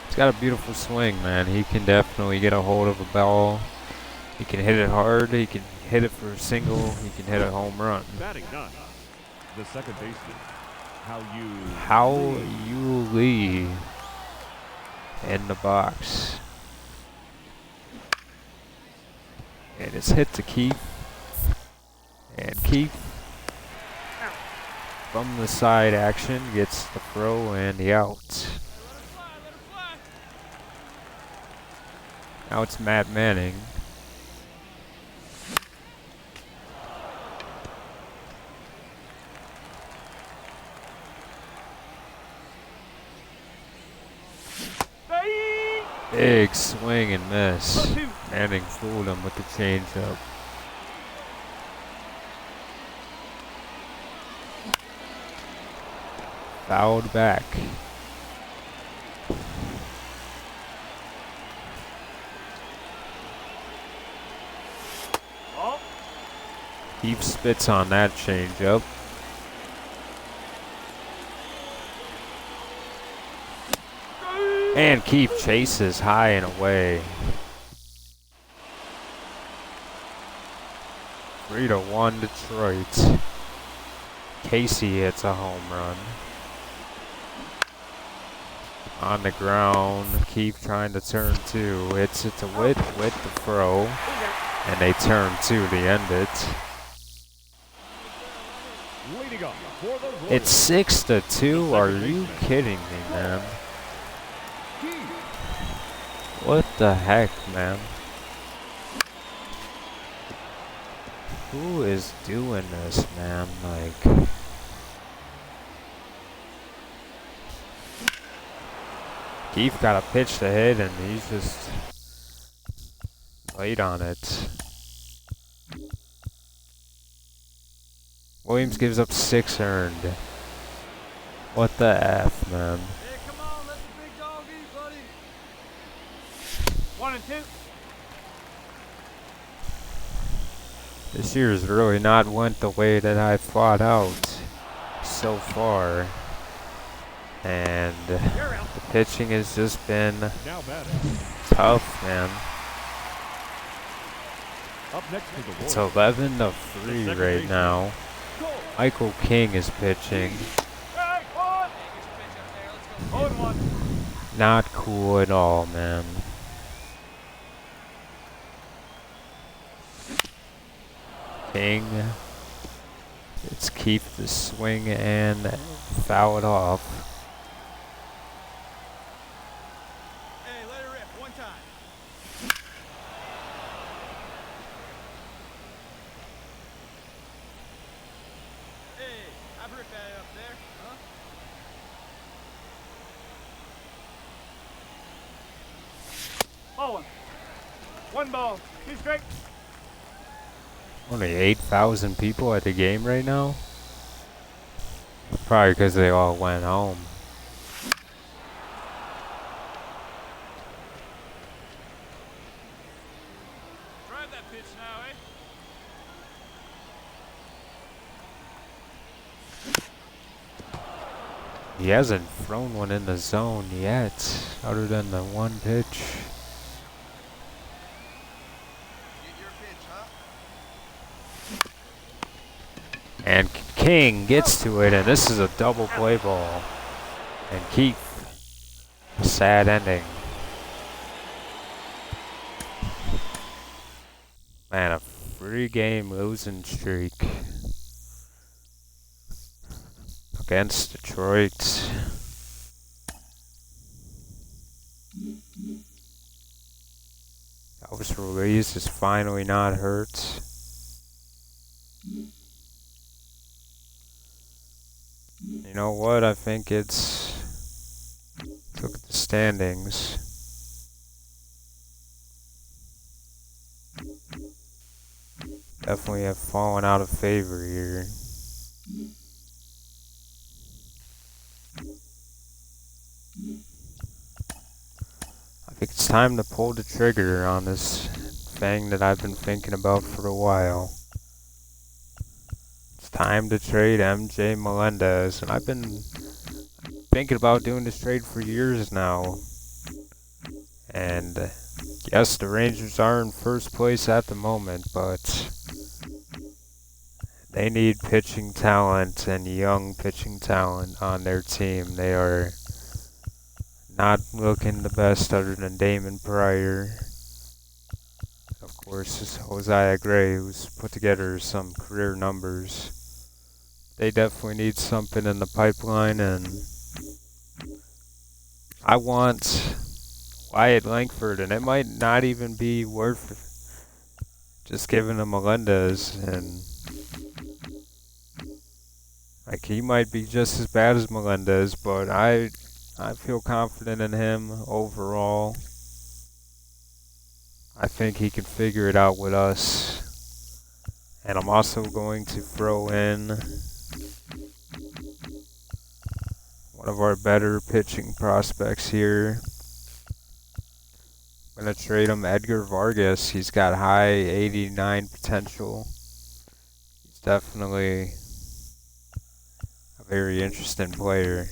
[SPEAKER 1] He's got a beautiful swing, man. He can definitely get a hold of a ball. He can hit it hard. He can hit it for a single. He can hit a home run.
[SPEAKER 4] Batting ninth, the second baseman,
[SPEAKER 1] How you Lee in the box. And it's hit to Keith. And Keith, from the side action, gets the throw and the out. Now it's Matt Manning. Big swing and miss. Manning fooled him with the changeup. Fouled back. Keith spits on that changeup. And Keith chases high and away. 3-1 Detroit. Casey hits a home run. On the ground, Keith trying to turn two. Hits it to Witt the throw. And they turn two to end it. It's 6-2. Are you kidding me, man? What the heck, man? Who is doing this, man? Like, Keith got a pitch to hit and he's just late on it. Williams gives up 6 earned. What the F, man?
[SPEAKER 3] Hey, come on, let the big dog eat, buddy.
[SPEAKER 2] 1 and 2.
[SPEAKER 1] This year's really not went the way that I thought out so far. And the pitching has just been tough, man.
[SPEAKER 4] Up next to the
[SPEAKER 1] It's
[SPEAKER 4] Warriors,
[SPEAKER 1] 11-3 right now. Michael King is pitching.
[SPEAKER 2] Right, 1.
[SPEAKER 3] Pitch up there, let's go.
[SPEAKER 2] 0 and 1.
[SPEAKER 1] Not cool at all, man. King. It's keep the swing and foul it off.
[SPEAKER 3] Hey, let it rip, one time. Hey, I've ripped that up there, huh?
[SPEAKER 2] Ball 1. 1 ball. 2 straight.
[SPEAKER 1] Only 8,000 people at the game right now. Probably because they all went home.
[SPEAKER 2] Drive that pitch now, eh?
[SPEAKER 1] He hasn't thrown one in the zone yet, other than the one pitch.
[SPEAKER 3] Your pitch, huh?
[SPEAKER 1] And King gets to it, and this is a double play ball. And Keith, a sad ending. Man, a 3-game losing streak against Detroit. Elvis Ruiz is finally not hurt. You know what? I think it's Look at the standings. Definitely have fallen out of favor here. I think it's time to pull the trigger on this thing that I've been thinking about for a while. It's time to trade MJ Melendez, and I've been thinking about doing this trade for years now. And yes, the Rangers are in first place at the moment, but they need pitching talent and young pitching talent on their team. They are not looking the best other than Damon Pryor. Of course, it's Josiah Gray, who's put together some career numbers. They definitely need something in the pipeline, and I want Wyatt Langford, and it might not even be worth just giving him Melendez, and like he might be just as bad as Melendez, but I feel confident in him overall. I think he can figure it out with us. And I'm also going to throw in one of our better pitching prospects here. I'm going to trade him Edgar Vargas. He's got high 89 potential. He's definitely a very interesting player.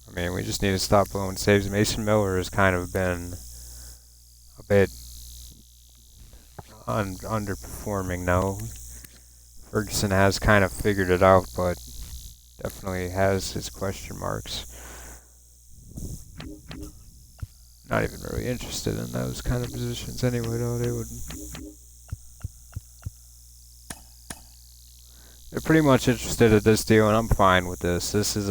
[SPEAKER 1] I mean, we just need to stop blowing saves. Mason Miller has kind of been a bit underperforming now. Ferguson has kind of figured it out, but definitely has his question marks. Not even really interested in those kind of positions anyway, though. They're pretty much interested in this deal, and I'm fine with this. This is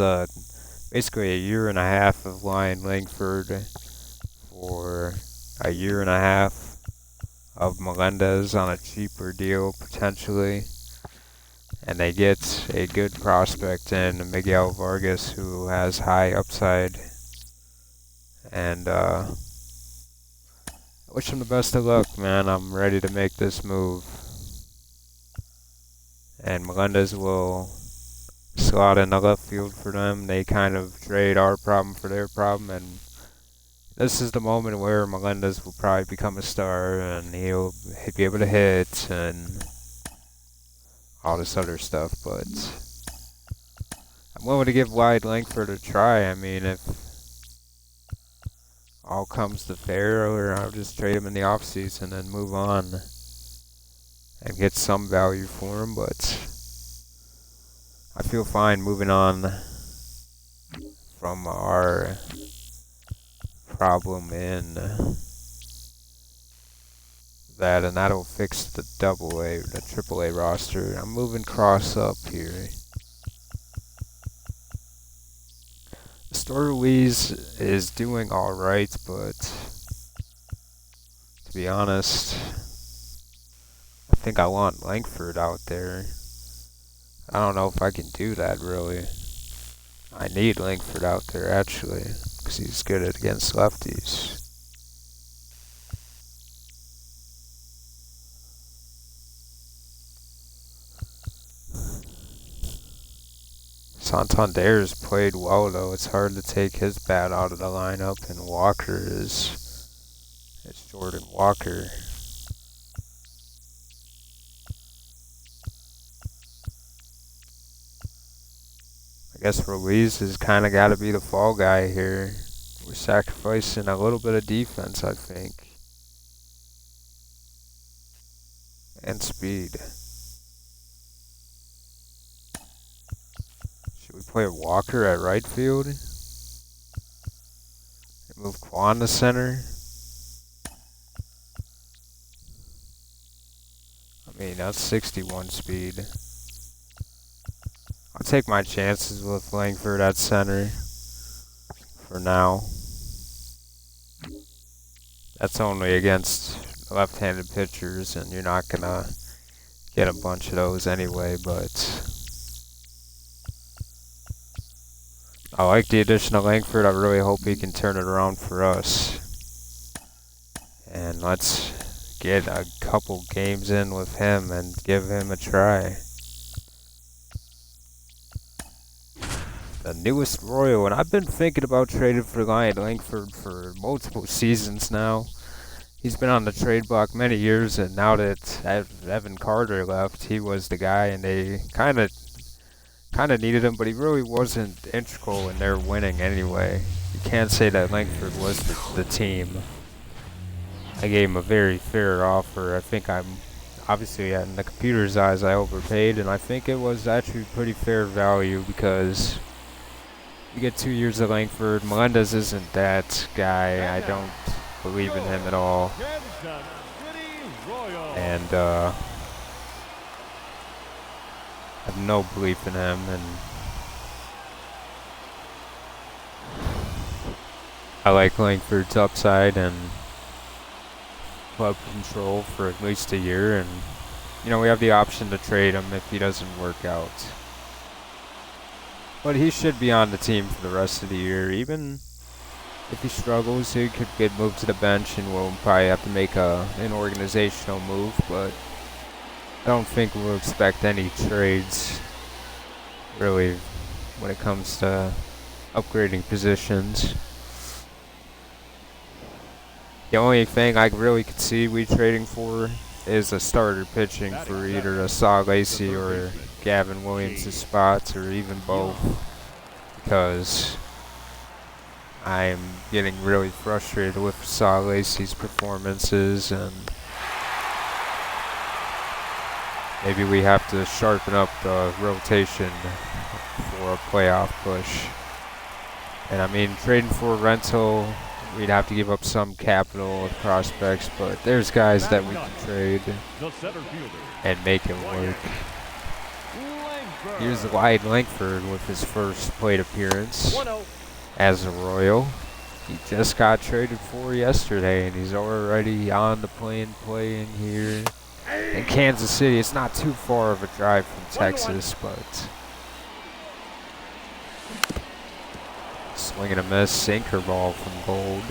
[SPEAKER 1] basically a year and a half of Ryan Langford for a year and a half of Melendez on a cheaper deal, potentially. And they get a good prospect in Miguel Vargas, who has high upside. And I wish him the best of luck, man. I'm ready to make this move. And Melendez will slot in the left field for them. They kind of trade our problem for their problem, and this is the moment where Melendez will probably become a star, and he'll be able to hit and all this other stuff. But I'm willing to give Wyatt Langford a try. I mean, if all comes to fair, or I'll just trade him in the offseason and move on and get some value for him. But I feel fine moving on from our problem in that, and that'll fix the triple A roster. I'm moving Cross up here. Ruiz is doing alright, but to be honest, I think I want Langford out there. I don't know if I can do that, really. I need Langford out there, actually, because he's good against lefties. Santander's played well, though. It's hard to take his bat out of the lineup, and Walker is Jordan Walker. I guess Ruiz has kind of got to be the fall guy here. We're sacrificing a little bit of defense, I think, and speed. Should we play Walker at right field? Move Quan to center? I mean, that's 61 speed. I'll take my chances with Langford at center for now. That's only against left-handed pitchers, and you're not gonna get a bunch of those anyway, but I like the addition of Langford. I really hope he can turn it around for us. And let's get a couple games in with him and give him a try. The newest Royal, and I've been thinking about trading for Langford for multiple seasons now. He's been on the trade block many years, and now that Evan Carter left, he was the guy, and they kind of needed him, but he really wasn't integral in their winning anyway. You can't say that Langford was the team. I gave him a very fair offer. I think obviously in the computer's eyes I overpaid, and I think it was actually pretty fair value because you get 2 years of Langford. Melendez isn't that guy. I don't believe in him at all. And I have no belief in him, and I like Langford's upside and club control for at least a year, and you know, we have the option to trade him if he doesn't work out. But he should be on the team for the rest of the year. Even if he struggles, he could get moved to the bench, and we'll probably have to make an organizational move, but I don't think we'll expect any trades, really, when it comes to upgrading positions. The only thing I really could see we trading for is a starter pitching for either a Saw Lacey or Gavin Williams' spots, or even both, because I'm getting really frustrated with Saw Lacey's performances, and maybe we have to sharpen up the rotation for a playoff push. And I mean, trading for a rental, we'd have to give up some capital with prospects, but there's guys that we can trade and make it work. Here's Wyatt Langford with his first plate appearance as a Royal. He just got traded for yesterday, and he's already on the plane playing here in Kansas City. It's not too far of a drive from Texas, but swing and a miss, sinker ball from Gold.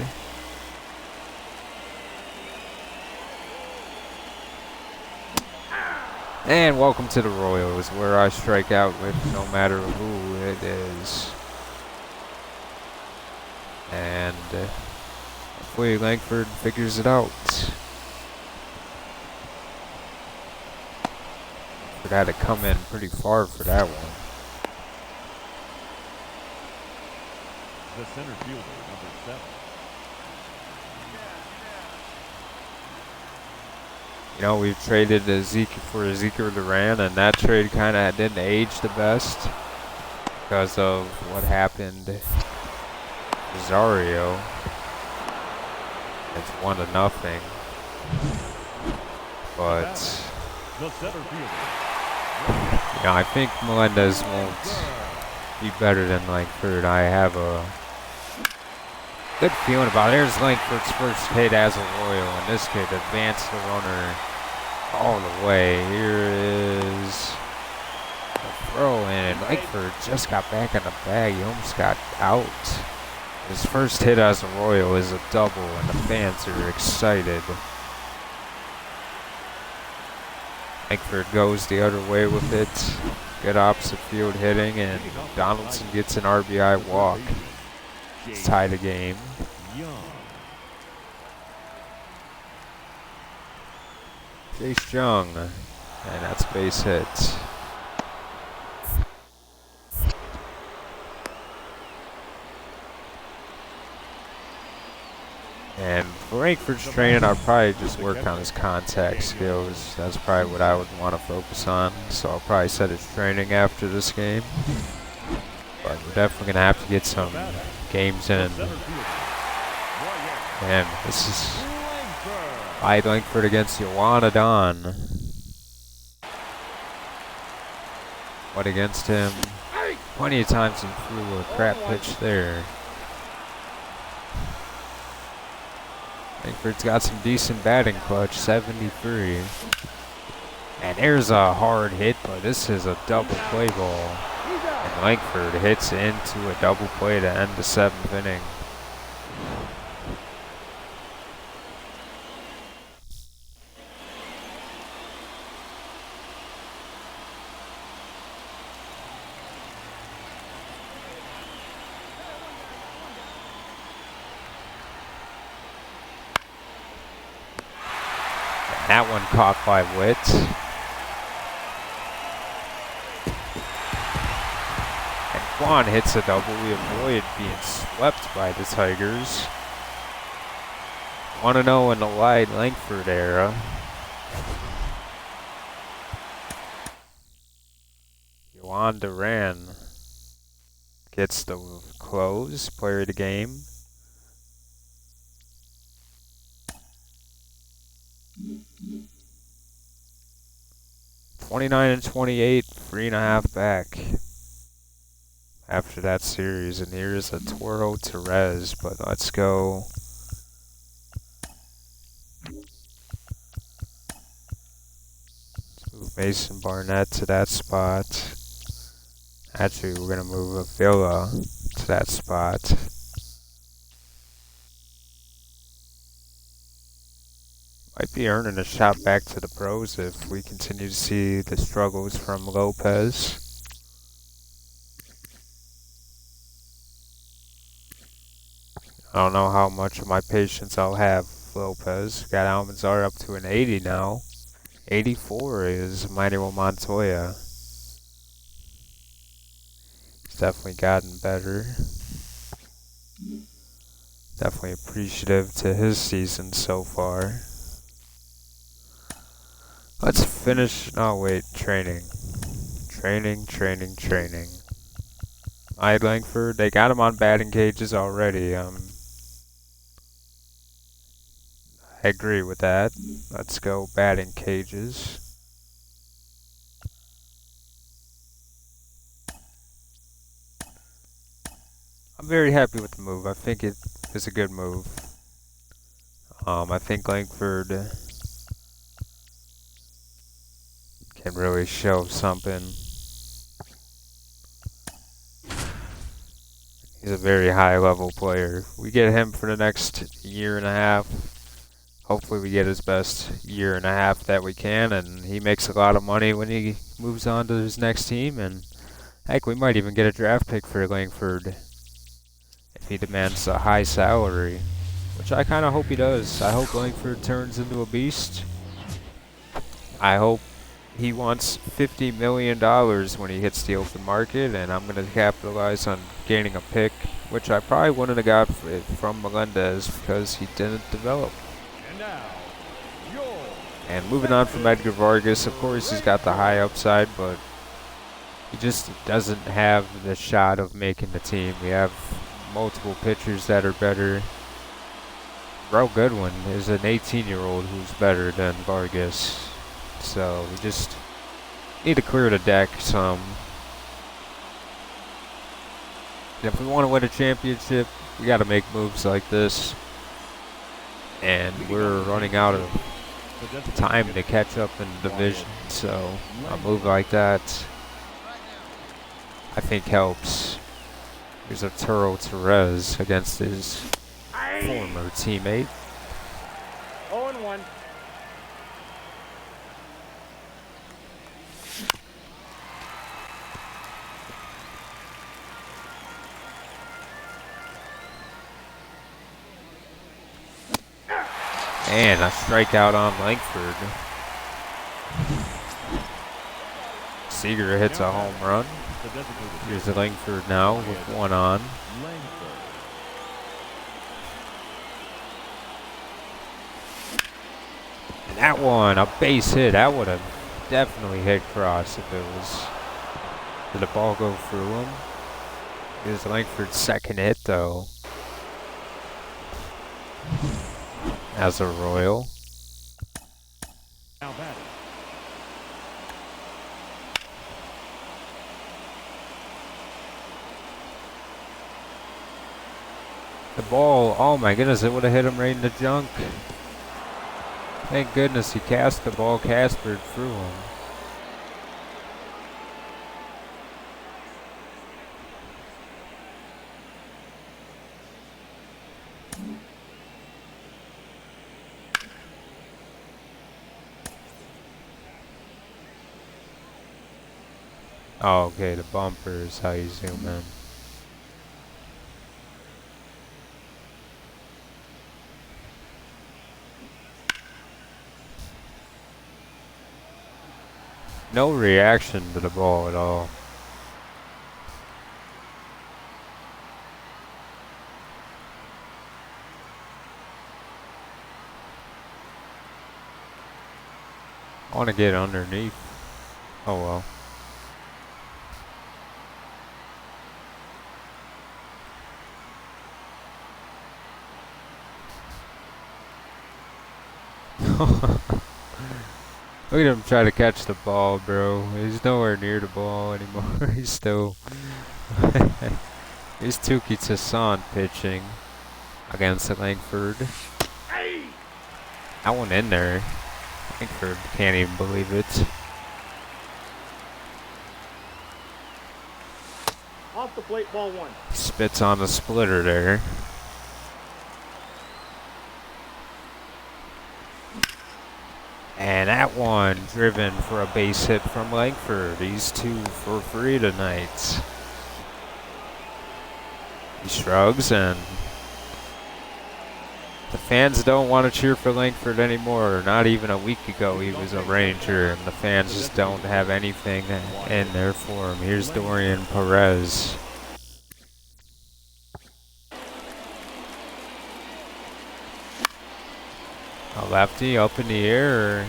[SPEAKER 1] And welcome to the Royals, where I strike out with no matter who it is. And hopefully Langford figures it out. Langford had to come in pretty far for that one.
[SPEAKER 4] The center fielder, number 7.
[SPEAKER 1] You know, we've traded Ezekiel Duran, and that trade kind of didn't age the best because of what happened. Rosario. It's 1-0. But you know, I think Melendez won't be better than Langford. I have a good feeling about it. There's Langford's first hit as a Royal, and this kid advanced the runner all the way. Here is a throw in, and Langford just got back in the bag. He almost got out. His first hit as a Royal is a double, and the fans are excited. Langford goes the other way with it. Good opposite field hitting, and Donaldson gets an RBI walk. It's tie the game. Chase Young, and that's a base hit. And for Langford's training, I'll probably just work on his contact skills. That's probably what I would want to focus on. So I'll probably set his training after this game. we're definitely gonna have to get some games in. Man, this is Clyde Langford against Iguanodon. But against him, plenty of times he threw a crap pitch there. Langford's got some decent batting clutch, 73. And there's a hard hit, but this is a double play ball. And Langford hits into a double play to end the 7th inning. That one caught by Witt. And Quan hits a double. We avoid being swept by the Tigers. 1-0 in the Clyde Langford era. Yohan Duran gets the close, player of the game. (29-28), 3.5 back after that series, and here's a Toro Therese, but let's go. Let's move Mason Barnett to that spot. Actually, we're gonna move Avila to that spot. Might be earning a shot back to the pros if we continue to see the struggles from Lopez. I don't know how much of my patience I'll have, Lopez. Got Almanzar up to an 80 now. 84 is Manuel Montoya. He's definitely gotten better. Definitely appreciative to his season so far. Let's finish. Oh, wait. Training. Training. Clyde Langford. They got him on batting cages already. I agree with that. Let's go batting cages. I'm very happy with the move. I think it is a good move. I think Langford can really show something. He's a very high level player. We get him for the next year and a half. Hopefully we get his best year and a half that we can, and he makes a lot of money when he moves on to his next team, and heck, we might even get a draft pick for Langford if he demands a high salary, which I kind of hope he does. I hope Langford turns into a beast. I hope he wants $50 million when he hits the open market, and I'm going to capitalize on gaining a pick, which I probably wouldn't have got from Melendez because he didn't develop. And moving on from Edgar Vargas, of course he's got the high upside, but he just doesn't have the shot of making the team. We have multiple pitchers that are better. Bro Goodwin is an 18-year-old who's better than Vargas. So we just need to clear the deck some. And if we want to win a championship, we got to make moves like this. And we're running out of time to catch up in the division. So a move like that, I think, helps. Here's Arturo Therese against his former teammate.
[SPEAKER 2] 0-1.
[SPEAKER 1] And a strikeout on Langford. Seager hits a home run. Here's Langford now with one on. And that one, a base hit. That would have definitely hit cross if it was. Did the ball go through him? It was Langford's second hit, though, as a Royal.
[SPEAKER 4] Now batting.
[SPEAKER 1] The ball, oh my goodness, it would have hit him right in the junk. Thank goodness he cast the ball, Caspered through him. Oh, okay, the bumper is how you zoom in. No reaction to the ball at all. I want to get underneath. Oh well. Look at him try to catch the ball, bro. He's nowhere near the ball anymore. He's still... He's Tuki Tassan pitching against Langford. That one in there. Langford can't even believe it.
[SPEAKER 2] Off the plate, ball one.
[SPEAKER 1] Spits on the splitter there. And that one driven for a base hit from Langford. He's 2 for 3 tonight. He shrugs, and the fans don't want to cheer for Langford anymore. Not even a week ago he was a Ranger, and the fans just don't have anything in there for him. Here's Dorian Perez. A lefty up in the air,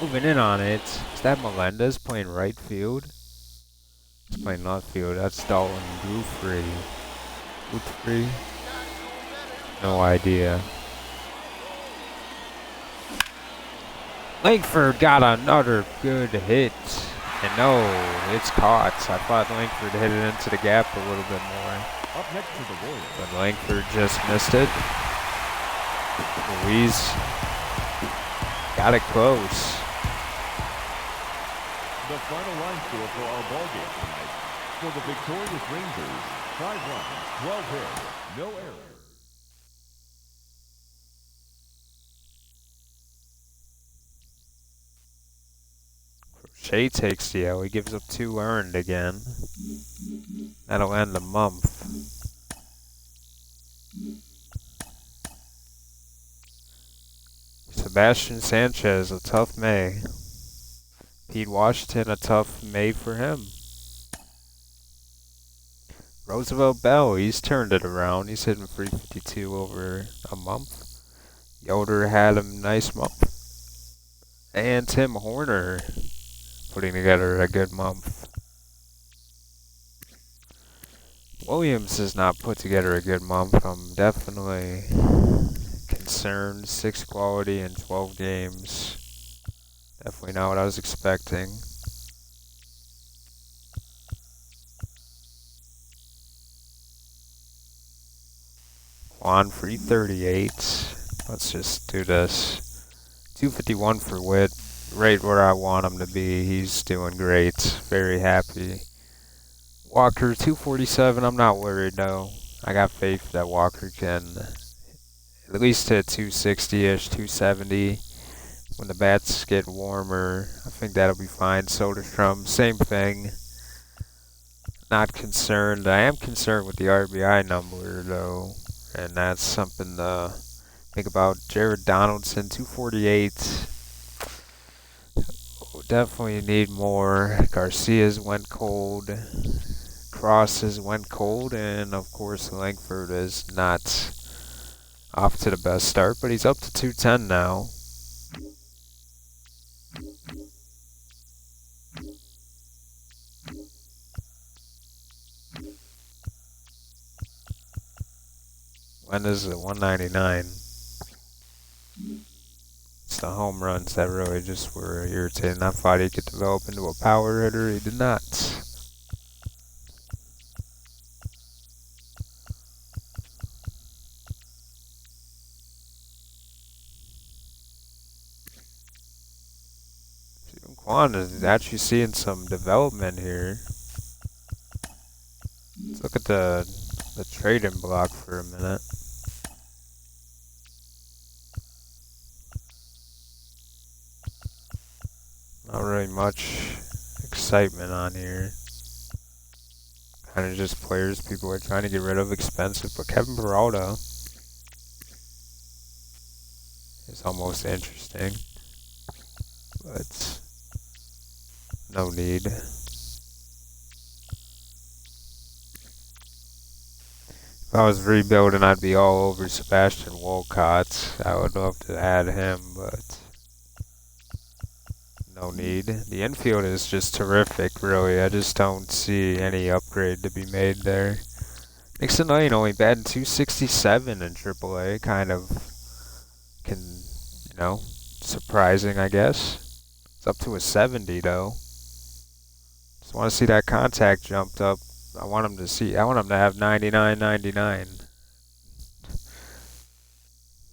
[SPEAKER 1] moving in on it. Is that Melendez playing right field? He's playing left field. That's Dalton Guthrie. Guthrie? No idea. Langford got another good hit. And no, it's caught. I thought Langford hit it into the gap a little bit more.
[SPEAKER 4] Up next to the Royals.
[SPEAKER 1] But Langford just missed it. Ruiz got it close.
[SPEAKER 4] The final line score for our ball game tonight. For the victorious Rangers, 5 runs, 12 hits, no errors.
[SPEAKER 1] Shea takes the L. He gives up 2 earned again. That'll end the month. Sebastian Sanchez, a tough May. Pete Washington, a tough May for him. Roosevelt Bell, he's turned it around. He's hitting 352 over a month. Yoder had a nice month. And Tim Horner putting together a good month. Williams has not put together a good month. I'm definitely concerned. 6 quality in 12 games. Definitely not what I was expecting. Juan 338. Let's just do this. 251 for Witt. Right where I want him to be. He's doing great. Very happy. Walker 247. I'm not worried though. I got faith that Walker can at least hit 260-ish, 270. When the bats get warmer, I think that'll be fine. Soderstrom, same thing. Not concerned. I am concerned with the RBI number though, and that's something to think about. Jared Donaldson 248. Definitely need more. Garcia's went cold. Crosses went cold, and of course Langford is not off to the best start, but he's up to 210 now. When is it? 199. It's the home runs that really just were irritating. I thought he could develop into a power hitter. He did not. Quan is actually seeing some development here. Let's look at the trading block for a minute. Not really much excitement on here. Kind of just players people are trying to get rid of, expensive. But Kevin Peralta is almost interesting. But no need. If I was rebuilding, I'd be all over Sebastian Walcott. I would love to add him, but no need. The infield is just terrific, really. I just don't see any upgrade to be made there. Nixon Lane only batting 267 in AAA. Kind of surprising, I guess. It's up to a 70, though. Just want to see that contact jumped up. I want him to have 99.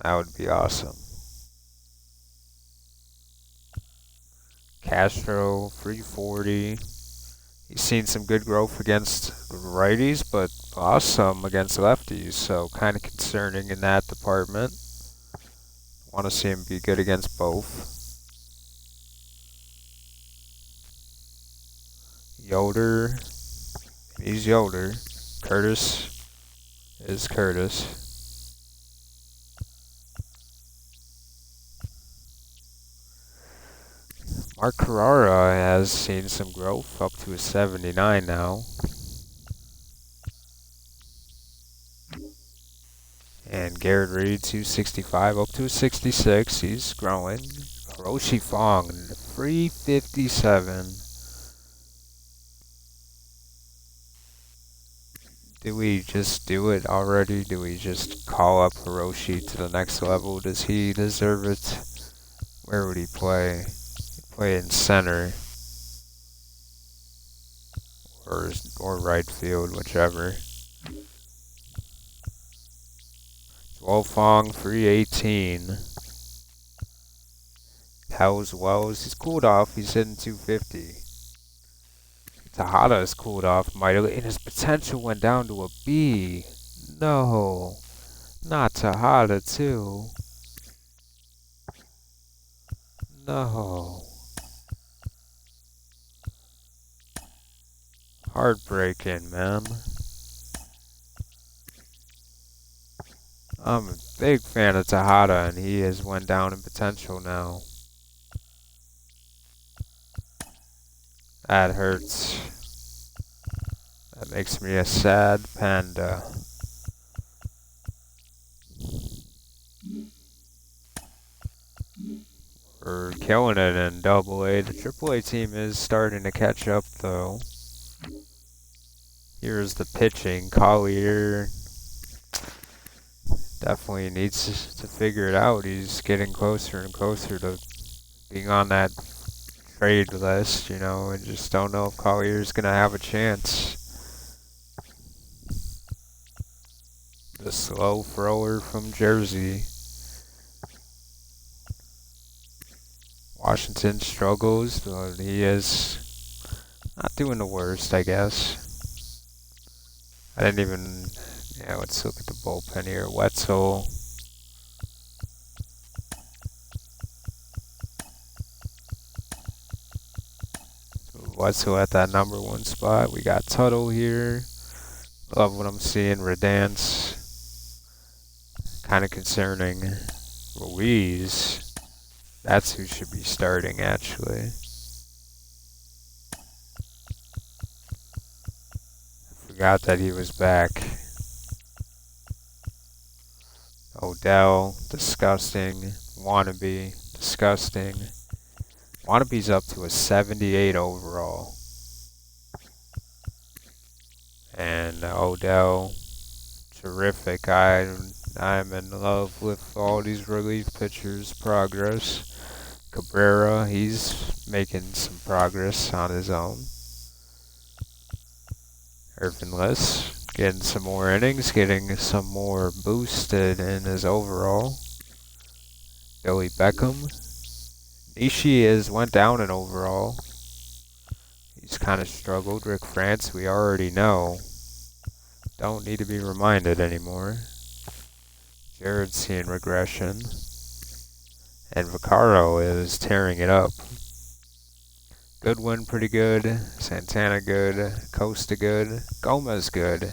[SPEAKER 1] That would be awesome. Castro, 340. He's seen some good growth against righties, but awesome against lefties, so kind of concerning in that department. Want to see him be good against both. Yoder. He's Yoder. Curtis is Curtis. Mark Carrara has seen some growth up to a 79 now. And Garrett Reed, 265 up to a 66. He's growing. Hiroshi Fong, 357. Do we just do it already? Do we just call up Hiroshi to the next level? Does he deserve it? Where would he play? He'd play in center. Or right field, whichever. Wolfong, 318. Hells Wells, he's cooled off. He's hitting 250. Tejada is cooled off mightily, and his potential went down to a B. No, not Tejada too. No. Heartbreaking, man. I'm a big fan of Tejada, and he has went down in potential now. That hurts. That makes me a sad panda. We're killing it in AA. The AAA team is starting to catch up, though. Here's the pitching. Collier definitely needs to figure it out. He's getting closer and closer to being on that trade list, you know. I just don't know if Collier's gonna have a chance. The slow thrower from Jersey. Washington struggles, but he is not doing the worst, I guess. I didn't even... Yeah, let's look at the bullpen here. Wetzel. Wetzel at that #1 spot. We got Tuttle here. Love what I'm seeing. Redance. Kind of concerning. Ruiz. That's who should be starting, actually. Forgot that he was back. Odell, disgusting. Wannabe, disgusting. Wannabe's up to a 78 overall. And Odell, terrific. I I'm in love with all these relief pitchers' progress. Cabrera, he's making some progress on his own. Irvinless, getting some more innings, getting some more boosted in his overall. Billy Beckham. Nishi has went down in overall. He's kind of struggled. Rick France, we already know. Don't need to be reminded anymore. Jared's seeing regression. And Vaccaro is tearing it up. Goodwin pretty good. Santana good. Costa good. Gomez good.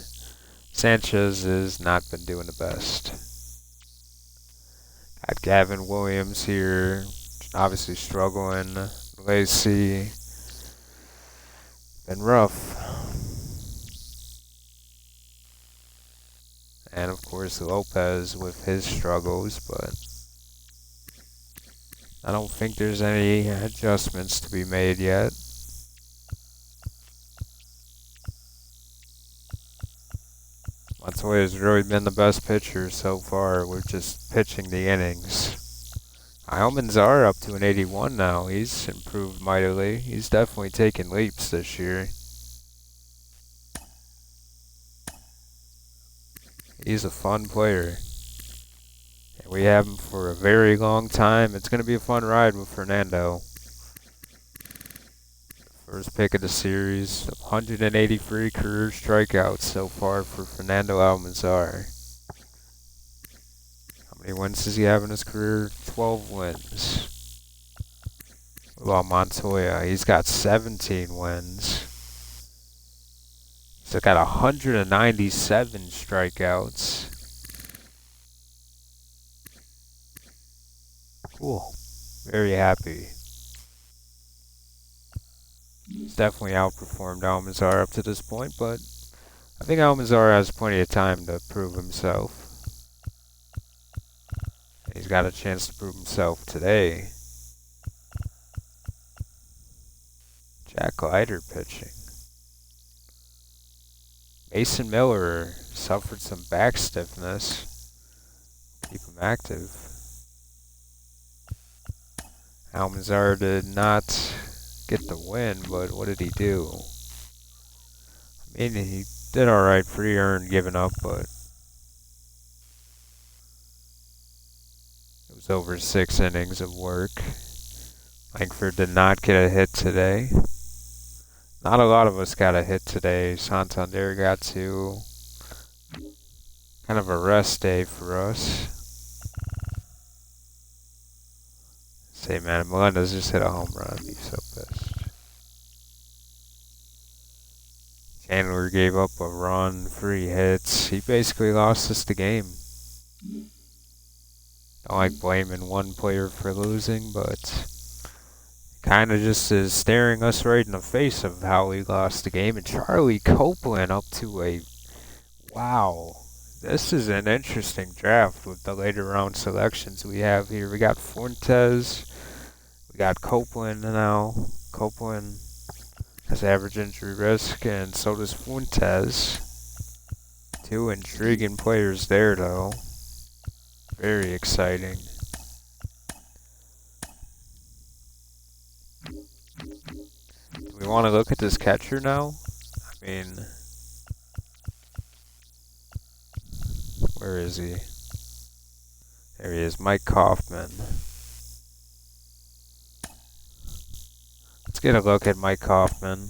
[SPEAKER 1] Sanchez has not been doing the best. Got Gavin Williams here. Obviously struggling. Lacey. Been rough. And of course Lopez with his struggles, but I don't think there's any adjustments to be made yet. Montoya's really been the best pitcher so far. We're just pitching the innings. Almanzar up to an 81 now. He's improved mightily. He's definitely taken leaps this year. He's a fun player. And we have him for a very long time. It's going to be a fun ride with Fernando. First pick of the series. 183 career strikeouts so far for Fernando Almanzar. How many wins does he have in his career? 12 wins. While Montoya, he's got 17 wins. He's got 197 strikeouts. Cool. Very happy. He's definitely outperformed Almanzar up to this point, but I think Almanzar has plenty of time to prove himself. He's got a chance to prove himself today. Jack Leiter pitching. Mason Miller suffered some back stiffness. Keep him active. Almanzar did not get the win, but what did he do? I mean, he did alright, free earned, giving up, but it was over 6 innings of work. Langford did not get a hit today. Not a lot of us got a hit today. Santander got 2. Kind of a rest day for us. Say, man, Melendez just hit a home run. I'd be so pissed. Chandler gave up a run, 3 hits. He basically lost us the game. Don't like blaming one player for losing, but kind of just is staring us right in the face of how we lost the game. And Charlie Copeland up to a... Wow. This is an interesting draft with the later round selections we have here. We got Fuentes. We got Copeland now. Copeland has average injury risk, and so does Fuentes. 2 intriguing players there, though. Very exciting. Do we want to look at this catcher now? I mean, where is he? There he is, Mike Kaufman. Let's get a look at Mike Kaufman.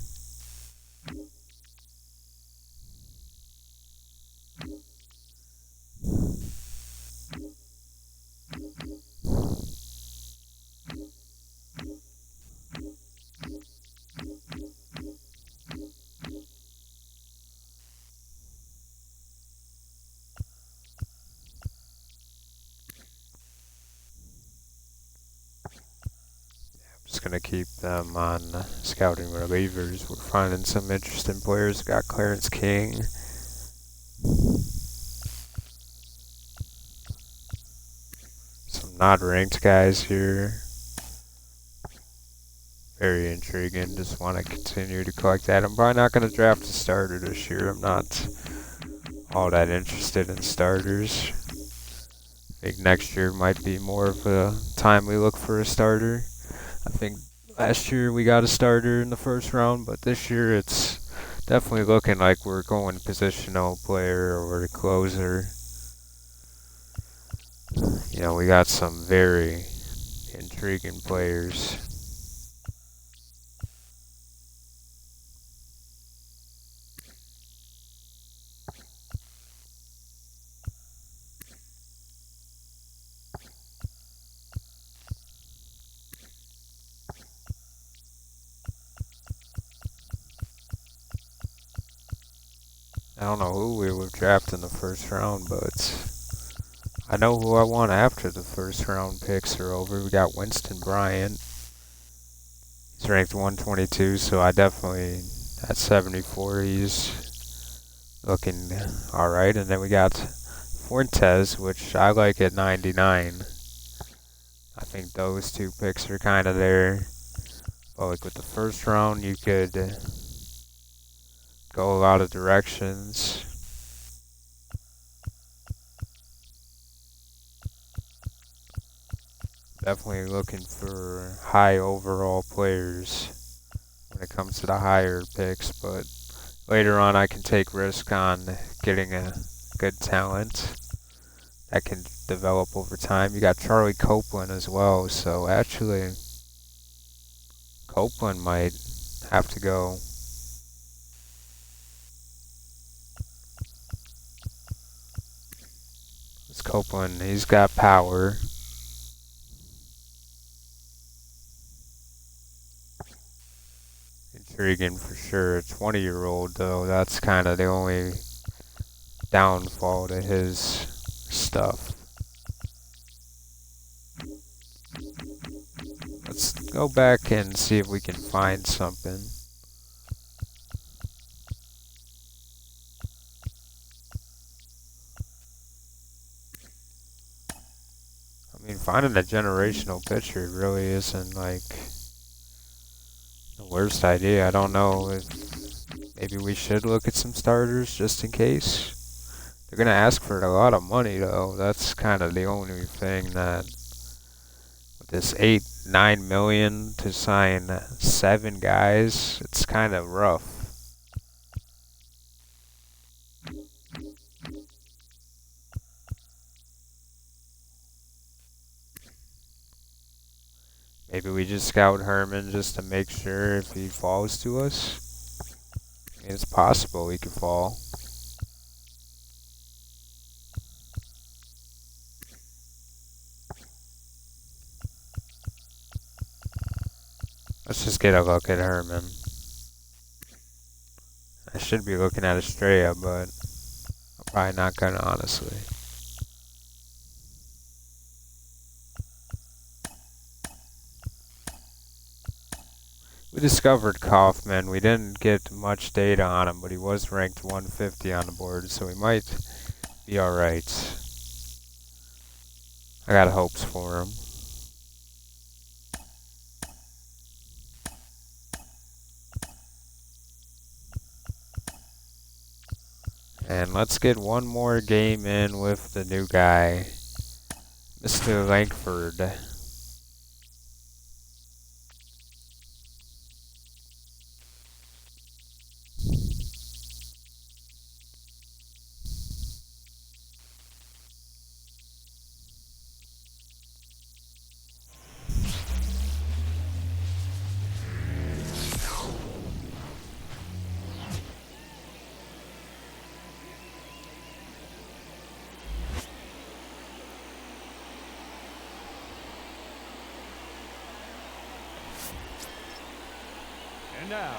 [SPEAKER 1] Just gonna keep them on scouting relievers. We're finding some interesting players. Got Clarence King. Some not ranked guys here. Very intriguing. Just want to continue to collect that. I'm probably not going to draft a starter this year. I'm not all that interested in starters. I think next year might be more of a time we look for a starter. I think last year we got a starter in the first round, but this year it's definitely looking like we're going positional player or a closer. You know, we got some very intriguing players. I don't know who we would draft in the first round, but I know who I want after the first round picks are over. We got Winston Bryant. He's ranked 122, so I definitely, at 74, he's looking alright. And then we got Fuentes, which I like at 99. I think those two picks are kind of there. But like with the first round, you could go a lot of directions. Definitely looking for high overall players when it comes to the higher picks, but later on I can take risk on getting a good talent that can develop over time. You got Charlie Copeland as well, so actually Copeland might have to go. This Copeland, he's got power. Intriguing for sure. 20-year-old though, that's kind of the only downfall to his stuff. Let's go back and see if we can find something. I mean, finding a generational pitcher really isn't like the worst idea. I don't know if maybe we should look at some starters just in case. They're gonna ask for a lot of money though. That's kind of the only thing that with this 8-9 million to sign 7 guys, it's kind of rough. Maybe we just scout Herman just to make sure if he falls to us. I mean, it's possible he could fall. Let's just get a look at Herman. I should be looking at Estrella, but I'm probably not gonna, honestly. We discovered Kaufman. We didn't get much data on him, but he was ranked 150 on the board, so he might be alright. I got hopes for him. And let's get one more game in with the new guy, Mr. Langford.
[SPEAKER 4] And now,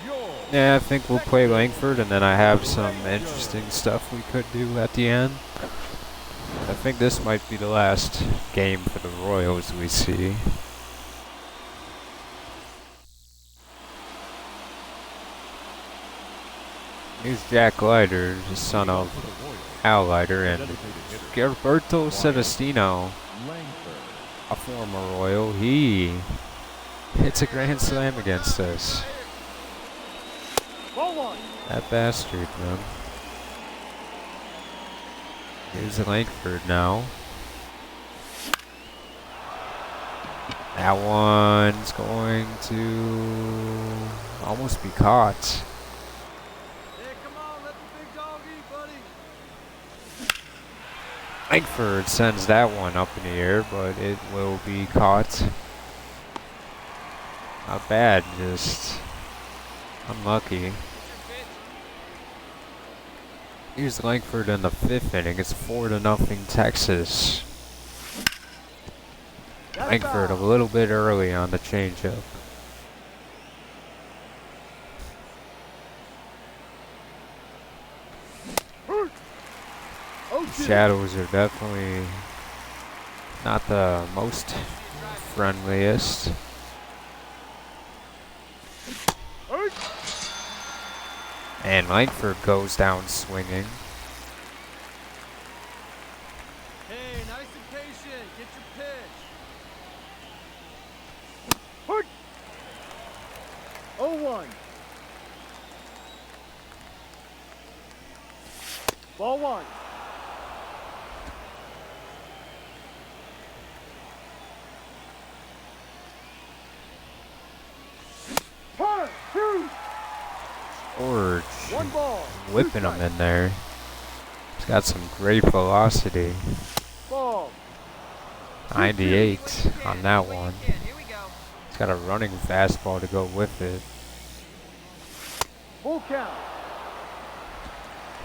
[SPEAKER 4] your
[SPEAKER 1] Yeah, I think we'll play Langford, and then I have some interesting stuff we could do at the end. I think this might be the last game for the Royals we see. Here's Jack Leiter, the son of Al Leiter, and Gilberto Celestino,
[SPEAKER 4] Langford.
[SPEAKER 1] a former Royal. He hits a grand slam against us.
[SPEAKER 2] Ball one.
[SPEAKER 1] That bastard, man. Here's Langford now. That one's going to almost be caught.
[SPEAKER 3] Hey, come on, let the big dog eat, buddy.
[SPEAKER 1] Langford sends that one up in the air, but it will be caught. Not bad, just unlucky. Here's Langford in the 5th inning. It's 4-0 Texas. Langford a little bit early on the changeup. Shadows are definitely not the most friendliest. And Langford goes down swinging.
[SPEAKER 3] Hey, nice and patient. Get your pitch.
[SPEAKER 2] 0-1. Ball 1. Turn, 2.
[SPEAKER 1] George
[SPEAKER 2] 1 ball.
[SPEAKER 1] whipping him in there. He's got some great velocity.
[SPEAKER 2] Ball.
[SPEAKER 1] 98 on that one.
[SPEAKER 3] Here we go.
[SPEAKER 1] He's got a running fastball to go with it.
[SPEAKER 2] Full count.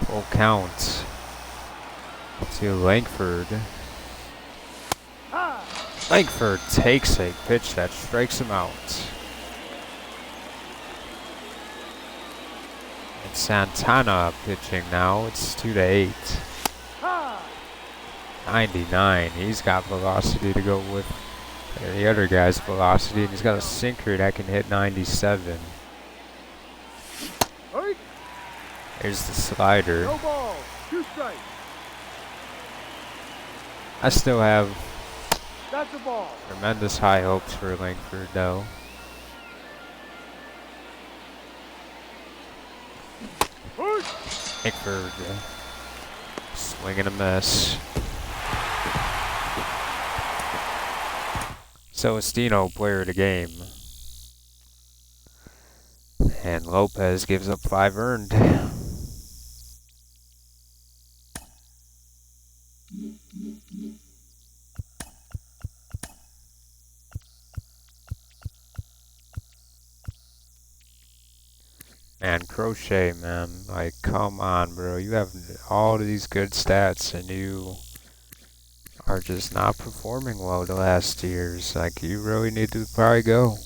[SPEAKER 1] Full count to Langford.
[SPEAKER 2] High.
[SPEAKER 1] Langford takes a pitch that strikes him out. And Santana pitching now. It's 2-8.
[SPEAKER 2] High.
[SPEAKER 1] 99. He's got velocity to go with the other guy's velocity, and he's got a sinker that can hit 97.
[SPEAKER 2] Hurry.
[SPEAKER 1] There's the slider.
[SPEAKER 2] No ball. 2 strikes.
[SPEAKER 1] I still have
[SPEAKER 2] That's a ball.
[SPEAKER 1] tremendous high hopes for Langford, though.
[SPEAKER 2] Hurry.
[SPEAKER 1] Langford swing and a miss. Celestino, player of the game. And Lopez gives up 5 earned. Man, Crochet, man, like, come on, bro. You have all these good stats, and you are just not performing well the last years. Like, you really need to probably go.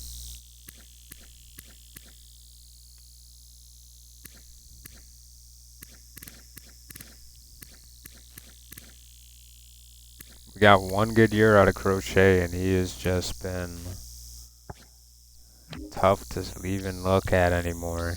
[SPEAKER 1] We got one good year out of Crochet, and he has just been tough to even look at anymore.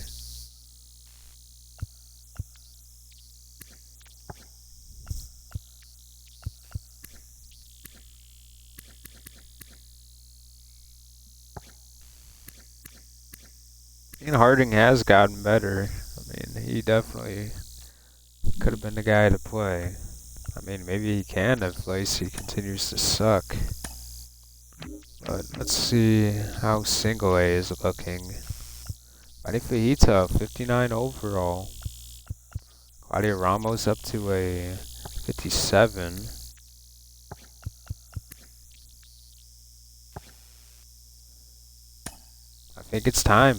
[SPEAKER 1] And Harding has gotten better. I mean, he definitely could have been the guy to play. I mean, maybe he can if Lacey continues to suck. But let's see how single A is looking. Manny Fajita, 59 overall. Claudia Ramos up to a 57. I think it's time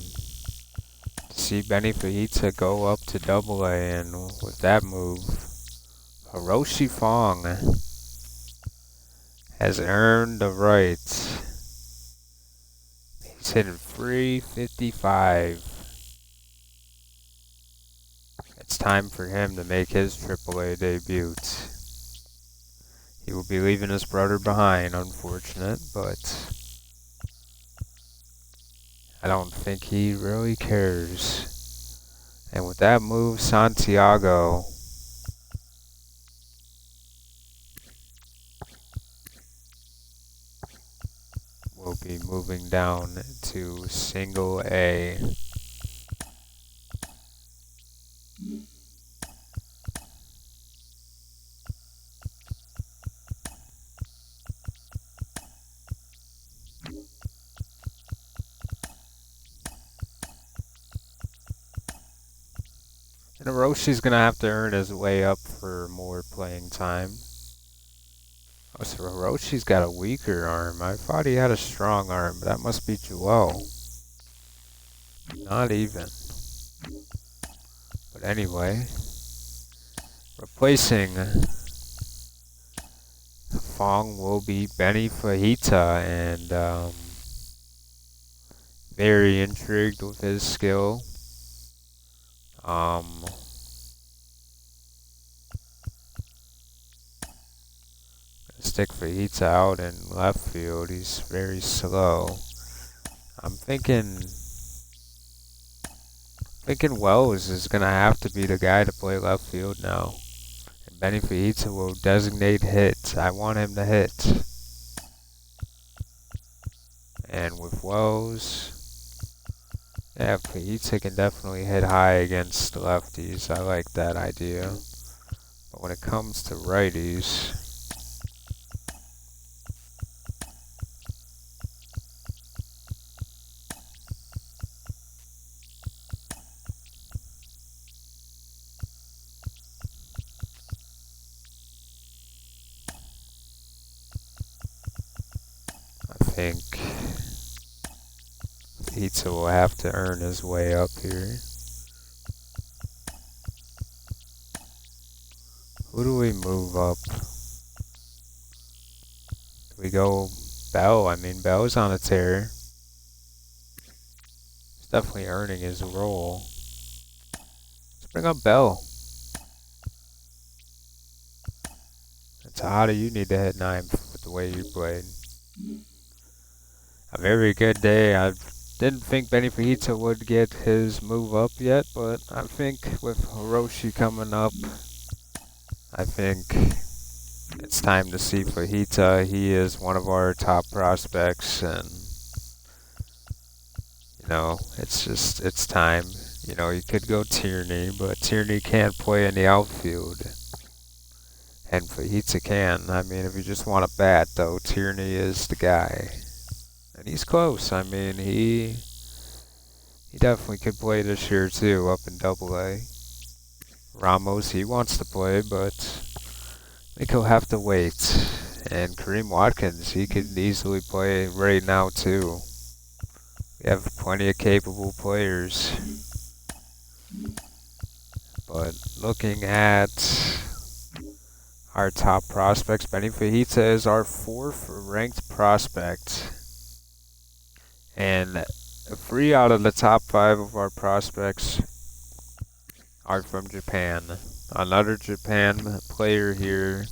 [SPEAKER 1] to see Benny Fajita go up to Double A, and with that move, Hiroshi Fong has earned the right. He's hitting 355. It's time for him to make his AAA debut. He will be leaving his brother behind, unfortunate, but I don't think he really cares. And with that move, Santiago will be moving down to single A. And Hiroshi's gonna have to earn his way up for more playing time. Oh, so Hiroshi's got a weaker arm. I thought he had a strong arm, but that must be Joel. Not even. But anyway, replacing Fong will be Benny Fajita, and very intrigued with his skill. Stick Fajita out in left field. He's very slow. I'm thinking Wells is gonna have to be the guy to play left field now. And Benny Fajita will designate hit. I want him to hit. And with Wells, yeah, Fajita can definitely hit high against lefties. I like that idea. But when it comes to righties, I think Fajita will have to earn his way up here. Who do we move up? Do we go Bell? I mean, Bell's on a tear. He's definitely earning his role. Let's bring up Bell. It's how do you need to hit 9 with the way you played? A very good day. I didn't think Benny Fajita would get his move up yet, but I think with Hiroshi coming up, I think it's time to see Fajita. He is one of our top prospects, and you know, it's time. You know, you could go Tierney, but Tierney can't play in the outfield. And Fajita can. I mean, if you just want to bat, though, Tierney is the guy. And he's close. I mean, he definitely could play this year, too, up in Double-A. Ramos, he wants to play, but I think he'll have to wait. And Kareem Watkins, he could easily play right now, too. We have plenty of capable players. But looking at our top prospects, Benny Fajita is our 4th ranked prospect. And 3 out of the top 5 of our prospects are from Japan. Another Japan player here,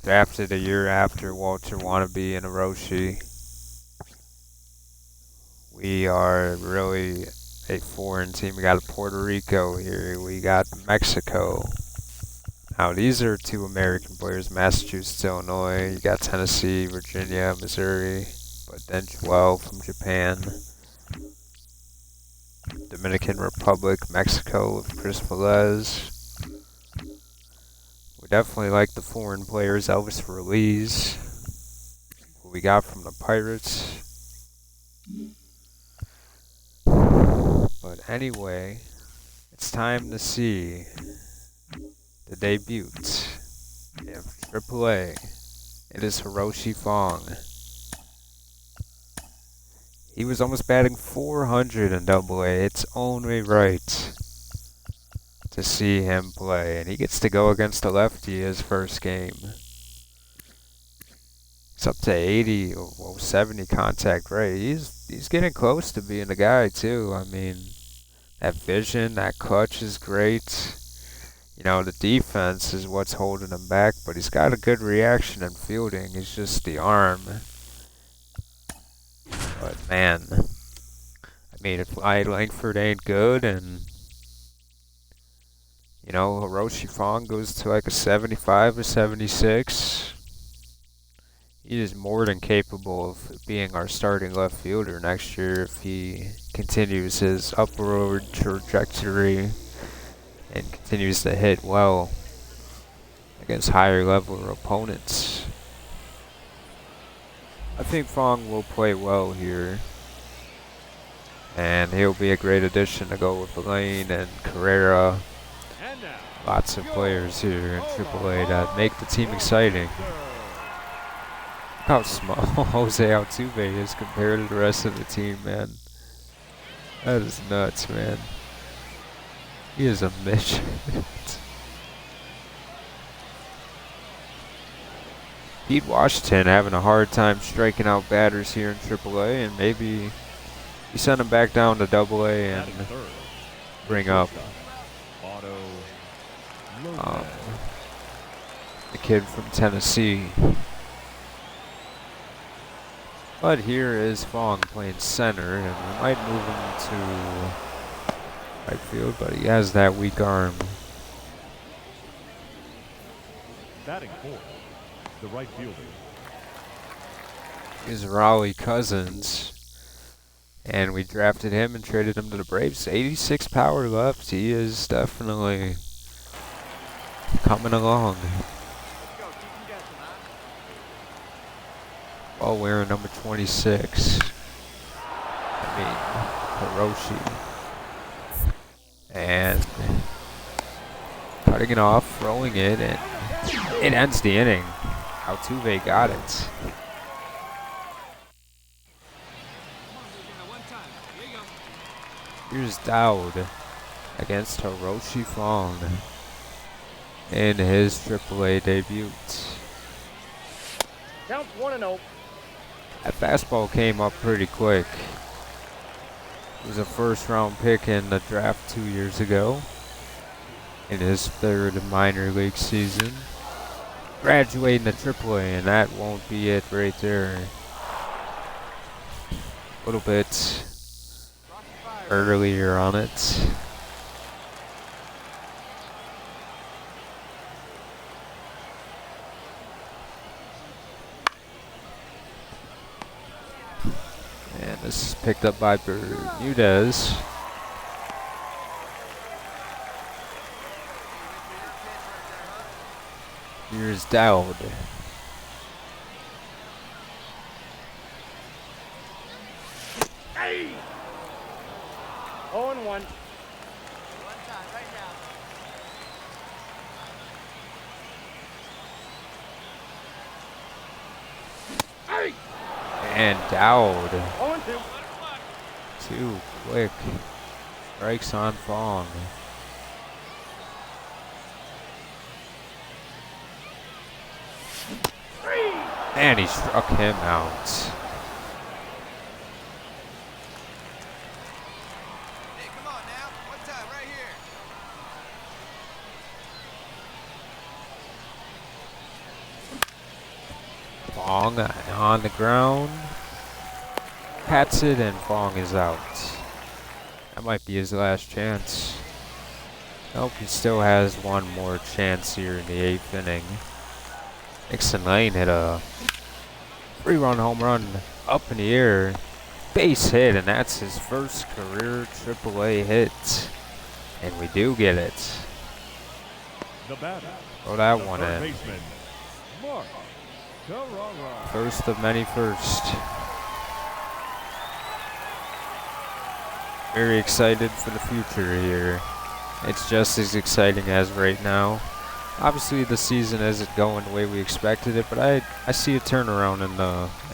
[SPEAKER 1] drafted a year after Walter Wannabe and Hiroshi. We are really a foreign team. We got Puerto Rico here. We got Mexico. Now these are 2 American players, Massachusetts, Illinois. You got Tennessee, Virginia, Missouri. But then Joel from Japan. Dominican Republic, Mexico with Chris Velez. We definitely like the foreign players. Elvis Ruiz. Who we got from the Pirates. But anyway, it's time to see the debut of AAA. It is Hiroshi Fong. He was almost batting 400 in Double-A. It's only right to see him play, and he gets to go against a lefty his first game. It's up to 80 or 70 contact rate. He's getting close to being the guy too. I mean, that vision, that clutch is great. You know, the defense is what's holding him back, but he's got a good reaction in fielding. It's just the arm. But man, I mean, if Langford ain't good, and you know, Hiroshi Fong goes to like a 75 or 76, he is more than capable of being our starting left fielder next year if he continues his upward trajectory and continues to hit well against higher level opponents. I think Fong will play well here. And he'll be a great addition to go with Lane and Carrera.
[SPEAKER 4] And now,
[SPEAKER 1] Lots of players here in AAA that make the team exciting. Look how small Jose Altuve is compared to the rest of the team, man. That is nuts, man. He is a midget. Pete Washington having a hard time striking out batters here in AAA, and maybe you send him back down to AA and bring up the kid from Tennessee. But here is Fong playing center, and we might move him to right field, but he has that weak arm.
[SPEAKER 4] Batting fourth, the right fielder.
[SPEAKER 1] He's Raleigh Cousins, and we drafted him and traded him to the Braves. 86 power left. He is definitely coming along. While wearing number 26. Hiroshi. And cutting it off, throwing it, and it ends the inning. Altuve got it. Here's Dowd against Hiroshi Fong in his AAA debut.
[SPEAKER 2] Counts 1-0.
[SPEAKER 1] That fastball came up pretty quick. It was a first-round pick in the draft 2 years ago. In his third minor league season. Graduating to AAA, and that won't be it right there. A little bit earlier on it. And this is picked up by Bermudez. Here's Dowd.
[SPEAKER 2] Hey! 0-1.
[SPEAKER 3] One time, right now.
[SPEAKER 2] Hey!
[SPEAKER 1] And Dowd.
[SPEAKER 2] 0-2.
[SPEAKER 1] Too quick. Strikes on Fong. And he struck him out.
[SPEAKER 3] Hey, come on now. One time, right here.
[SPEAKER 1] Fong on the ground. Pats it, and Fong is out. That might be his last chance. Nope, he still has one more chance here in the 8th inning. Nixon Lane hit a 3-run home run up in the air. Base hit, and that's his first career AAA hit. And we do get it.
[SPEAKER 4] The batter.
[SPEAKER 1] Throw that
[SPEAKER 4] the
[SPEAKER 1] one
[SPEAKER 4] third
[SPEAKER 1] in.
[SPEAKER 4] baseman, Mark Carrara.
[SPEAKER 1] First of many first. Very excited for the future here. It's just as exciting as right now. Obviously, the season isn't going the way we expected it, but I see a turnaround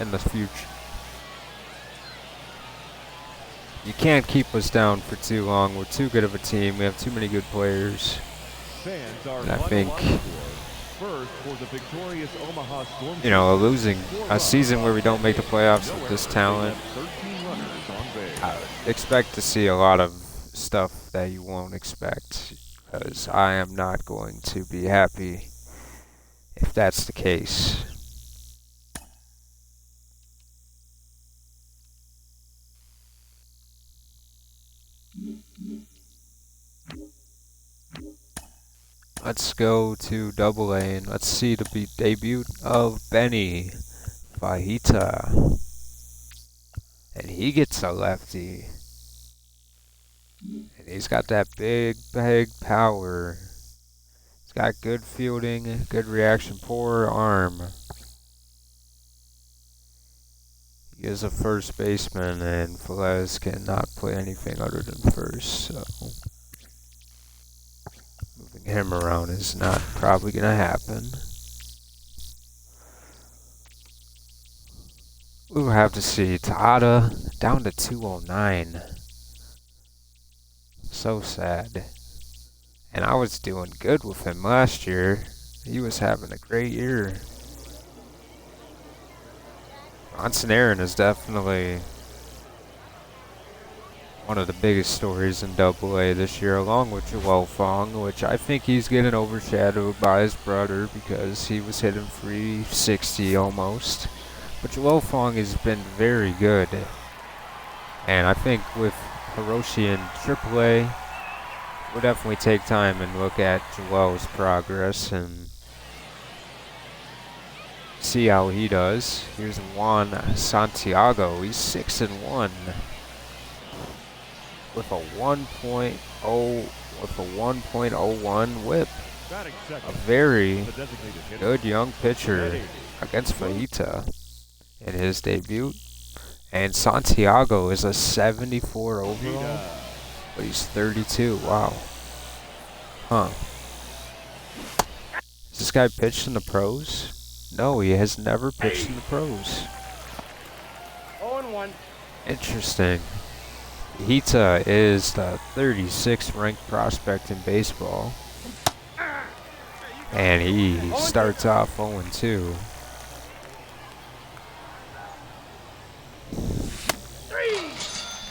[SPEAKER 1] in the future. You can't keep us down for too long. We're too good of a team. We have too many good players.
[SPEAKER 4] Fans are
[SPEAKER 1] And I
[SPEAKER 4] on the
[SPEAKER 1] think,
[SPEAKER 4] line for first for the victorious Omaha Storm.
[SPEAKER 1] you know, a season where we don't make the playoffs with this talent,
[SPEAKER 4] 13 runners on base.
[SPEAKER 1] I would expect to see a lot of stuff that you won't expect. Because I am not going to be happy if that's the case. Let's go to AA and let's see the debut of Benny Fajita. And he gets a lefty. And he's got that big power. He's got good fielding, good reaction, poor arm. He is a first baseman, and Velez cannot play anything other than first, so moving him around is not probably going to happen. We'll have to see. Tada down to 209. So sad. And I was doing good with him last year. He was having a great year. Bronson Aaron is definitely one of the biggest stories in Double-A this year, along with Joel Fong, which I think he's getting overshadowed by his brother because he was hitting 360 almost. But Joel Fong has been very good. And I think with Hiroshi in AAA, we'll definitely take time and look at Joel's progress and see how he does. Here's Juan Santiago. He's 6-1 with a 1.01 whip. A very good young pitcher against Fajita in his debut. And Santiago is a 74 overall, but he's 32. Wow. Huh. Has this guy pitched in the pros? No, he has never pitched in the pros.
[SPEAKER 2] 0-1.
[SPEAKER 1] Interesting. Hita is the 36th ranked prospect in baseball. And he starts off 0-2.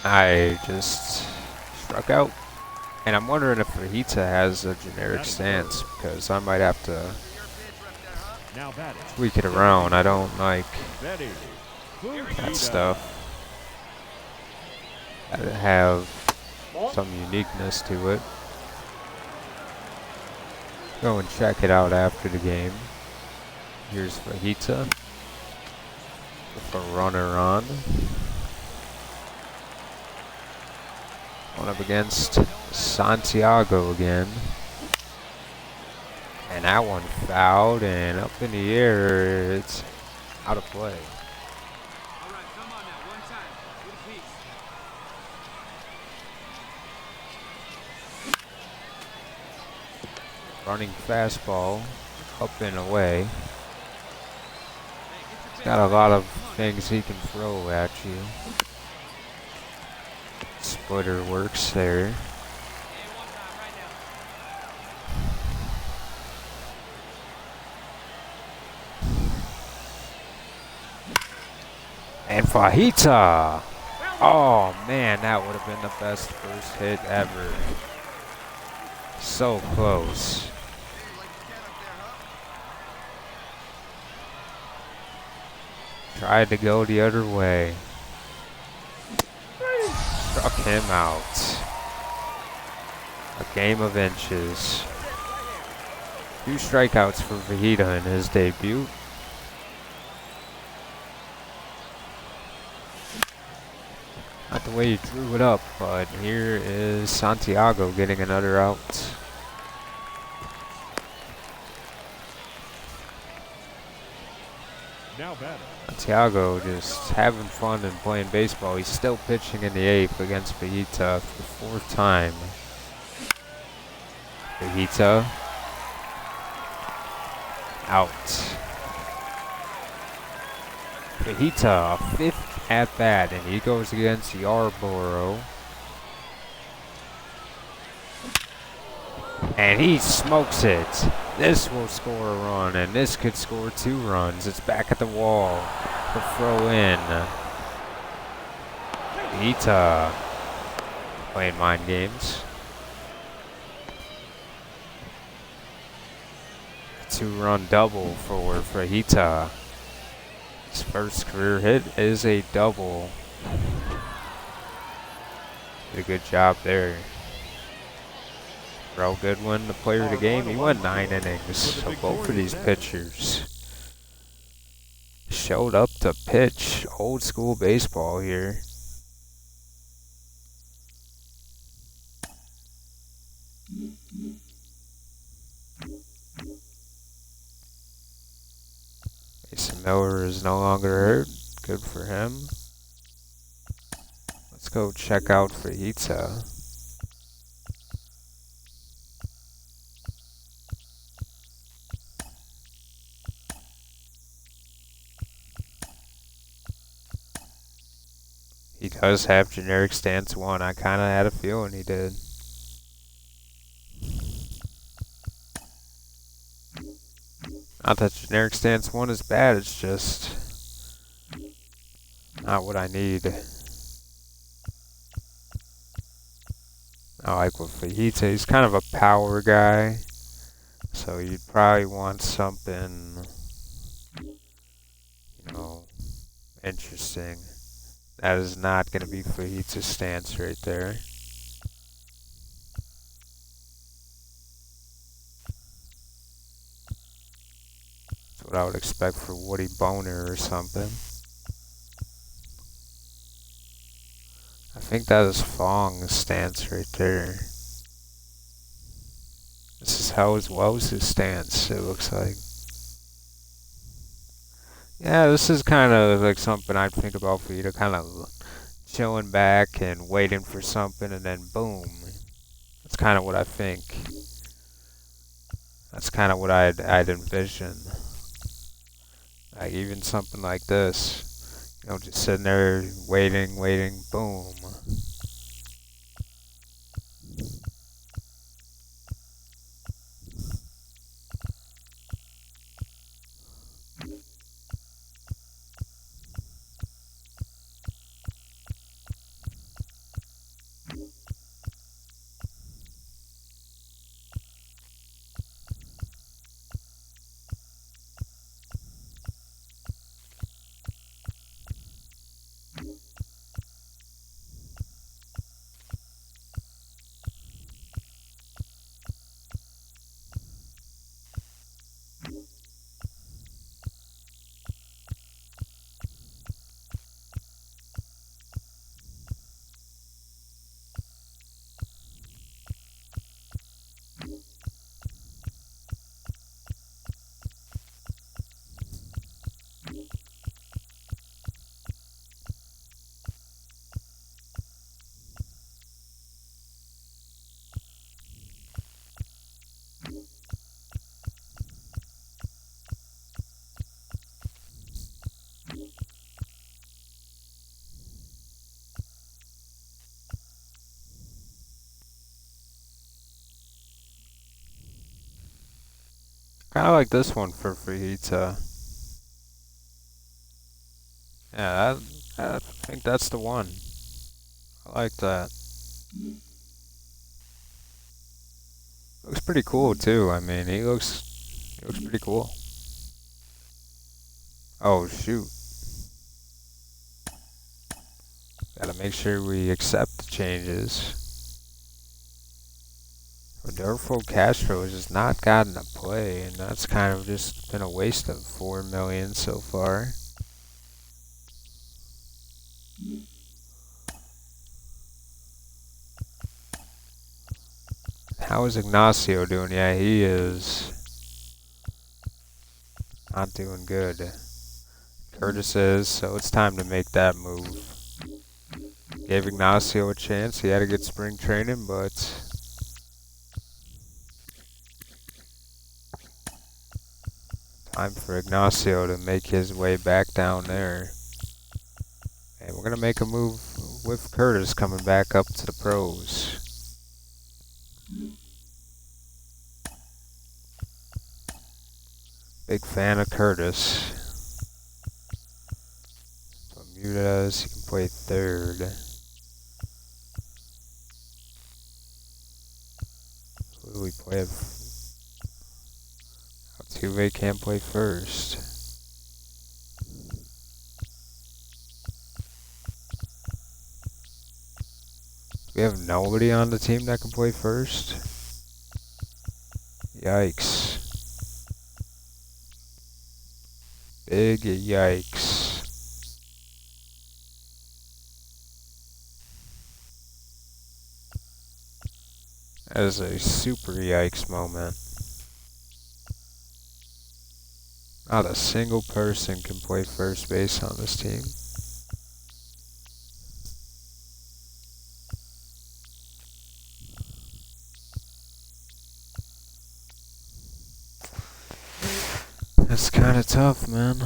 [SPEAKER 1] I just struck out. And I'm wondering if Fajita has a generic stance, because I might have to tweak it around. I don't like that stuff. Gotta have some uniqueness to it. Go and check it out after the game. Here's Fajita with a runner on. Going up against Santiago again. And that one fouled and up in the air. It's out of play.
[SPEAKER 3] All right, come on now, one time. Get a piece.
[SPEAKER 1] Running fastball up and away. He's got a lot of things he can throw at you. Splitter works there. And Fajita! Oh man, that would have been the best first hit ever. So close. Tried to go the other way. Struck him out. A game of inches. 2 strikeouts for Fajita in his debut. Not the way he drew it up, but here is Santiago getting another out. Santiago just having fun and playing baseball. He's still pitching in the 8th against Fajita for the 4th time. Fajita out. Fajita, 5th at bat, and he goes against Yarborough. And he smokes it. This will score a run, and this could score 2 runs. It's back at the wall. The throw in. Fajita playing mind games. 2-run double for Fajita. His first career hit is a double. Did a good job there. Real Goodwin, the player of the game, he went 9 innings. So both of these pitchers showed up to pitch old school baseball here. Mason Miller is no longer hurt. Good for him. Let's go check out Fajita. He does have generic stance 1. I kind of had a feeling he did. Not that generic stance 1 is bad, it's just not what I need. I like with Fajita, he's kind of a power guy. So you'd probably want something, you know, interesting. That is not going to be Fajita's stance right there. That's what I would expect for Woody Boner or something. I think that is Fong's stance right there. This is how his Wo's stance, it looks like. Yeah, this is kind of like something I'd think about for you to kind of chilling back and waiting for something and then boom. That's kind of what I think. That's kind of what I'd envision. Like even something like this. You know, just sitting there waiting, boom. Kind of like this one for Fajita. Yeah, I think that's the one. I like that. Looks pretty cool too. I mean, he looks pretty cool. Oh shoot. Gotta make sure we accept the changes. Rodolfo Castro has just not gotten a play, and that's kind of just been a waste of 4 million so far. How is Ignacio doing? Yeah, he is not doing good. Curtis is, so it's time to make that move. Gave Ignacio a chance. He had a good spring training, but time for Ignacio to make his way back down there. And we're going to make a move with Curtis coming back up to the pros. Big fan of Curtis. Bermudez, he can play third. Who do we play? Altuve can't play first. We have nobody on the team that can play first? Yikes. Big yikes. That is a super yikes moment. Not a single person can play first base on this team. That's kind of tough, man. I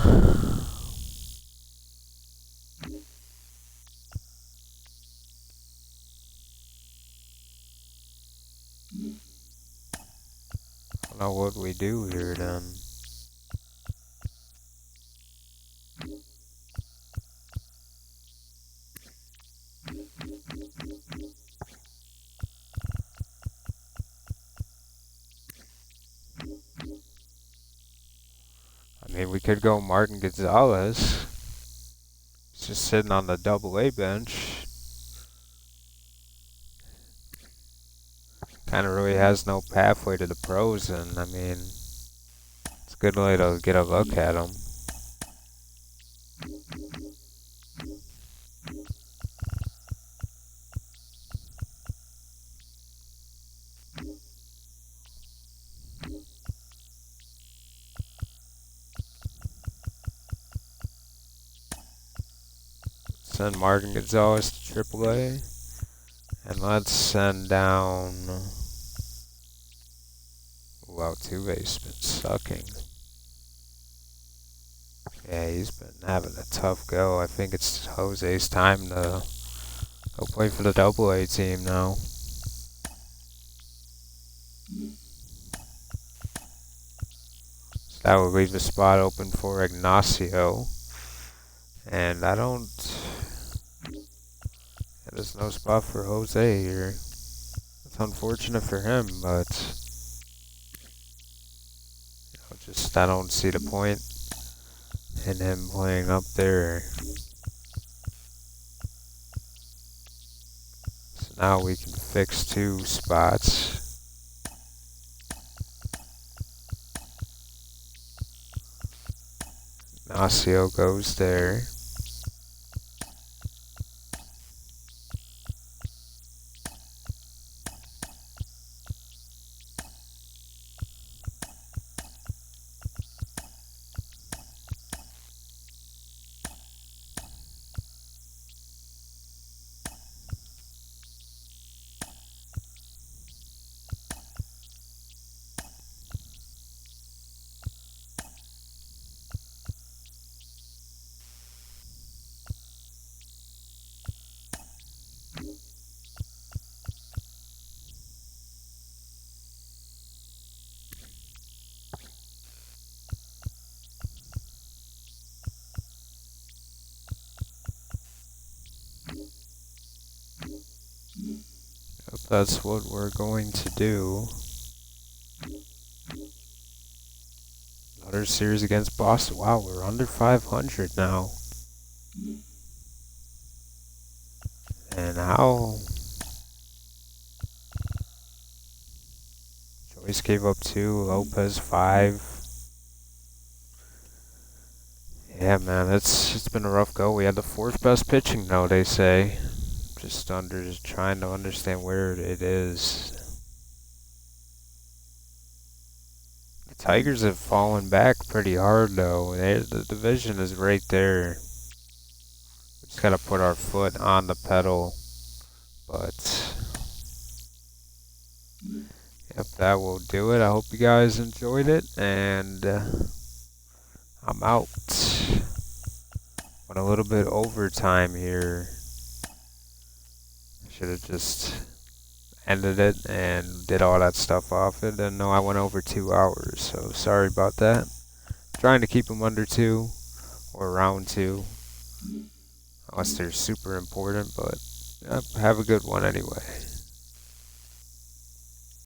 [SPEAKER 1] don't know what we do here then. I mean, we could go Martin Gonzalez. He's just sitting on the double-A bench. Kind of really has no pathway to the pros, and I mean, it's a good way to get a look at him. Send Martin Gonzalez to AAA. And let's send down... Ooh, Altuve's been sucking. Yeah, he's been having a tough go. I think it's Jose's time to go play for the AA team now. So that would leave a spot open for Ignacio. And I don't... There's no spot for Jose here. It's unfortunate for him, but... Just I don't see the point in him playing up there. So now we can fix 2 spots. Ignacio goes there. If that's what we're going to do. Another series against Boston. Wow, we're under 500 now. And how? Joyce gave up 2, Lopez 5. Yeah, man, it's been a rough go. We had the 4th best pitching though, they say. Just trying to understand where it is. The Tigers have fallen back pretty hard though. The division is right there. We just gotta put our foot on the pedal. But yep, that will do it. I hope you guys enjoyed it, and I'm out. Went a little bit overtime here. Should have just ended it and did all that stuff off it. And no, I went over 2 hours, so sorry about that. Trying to keep them under 2 or around 2, unless they're super important, but yep, have a good one anyway.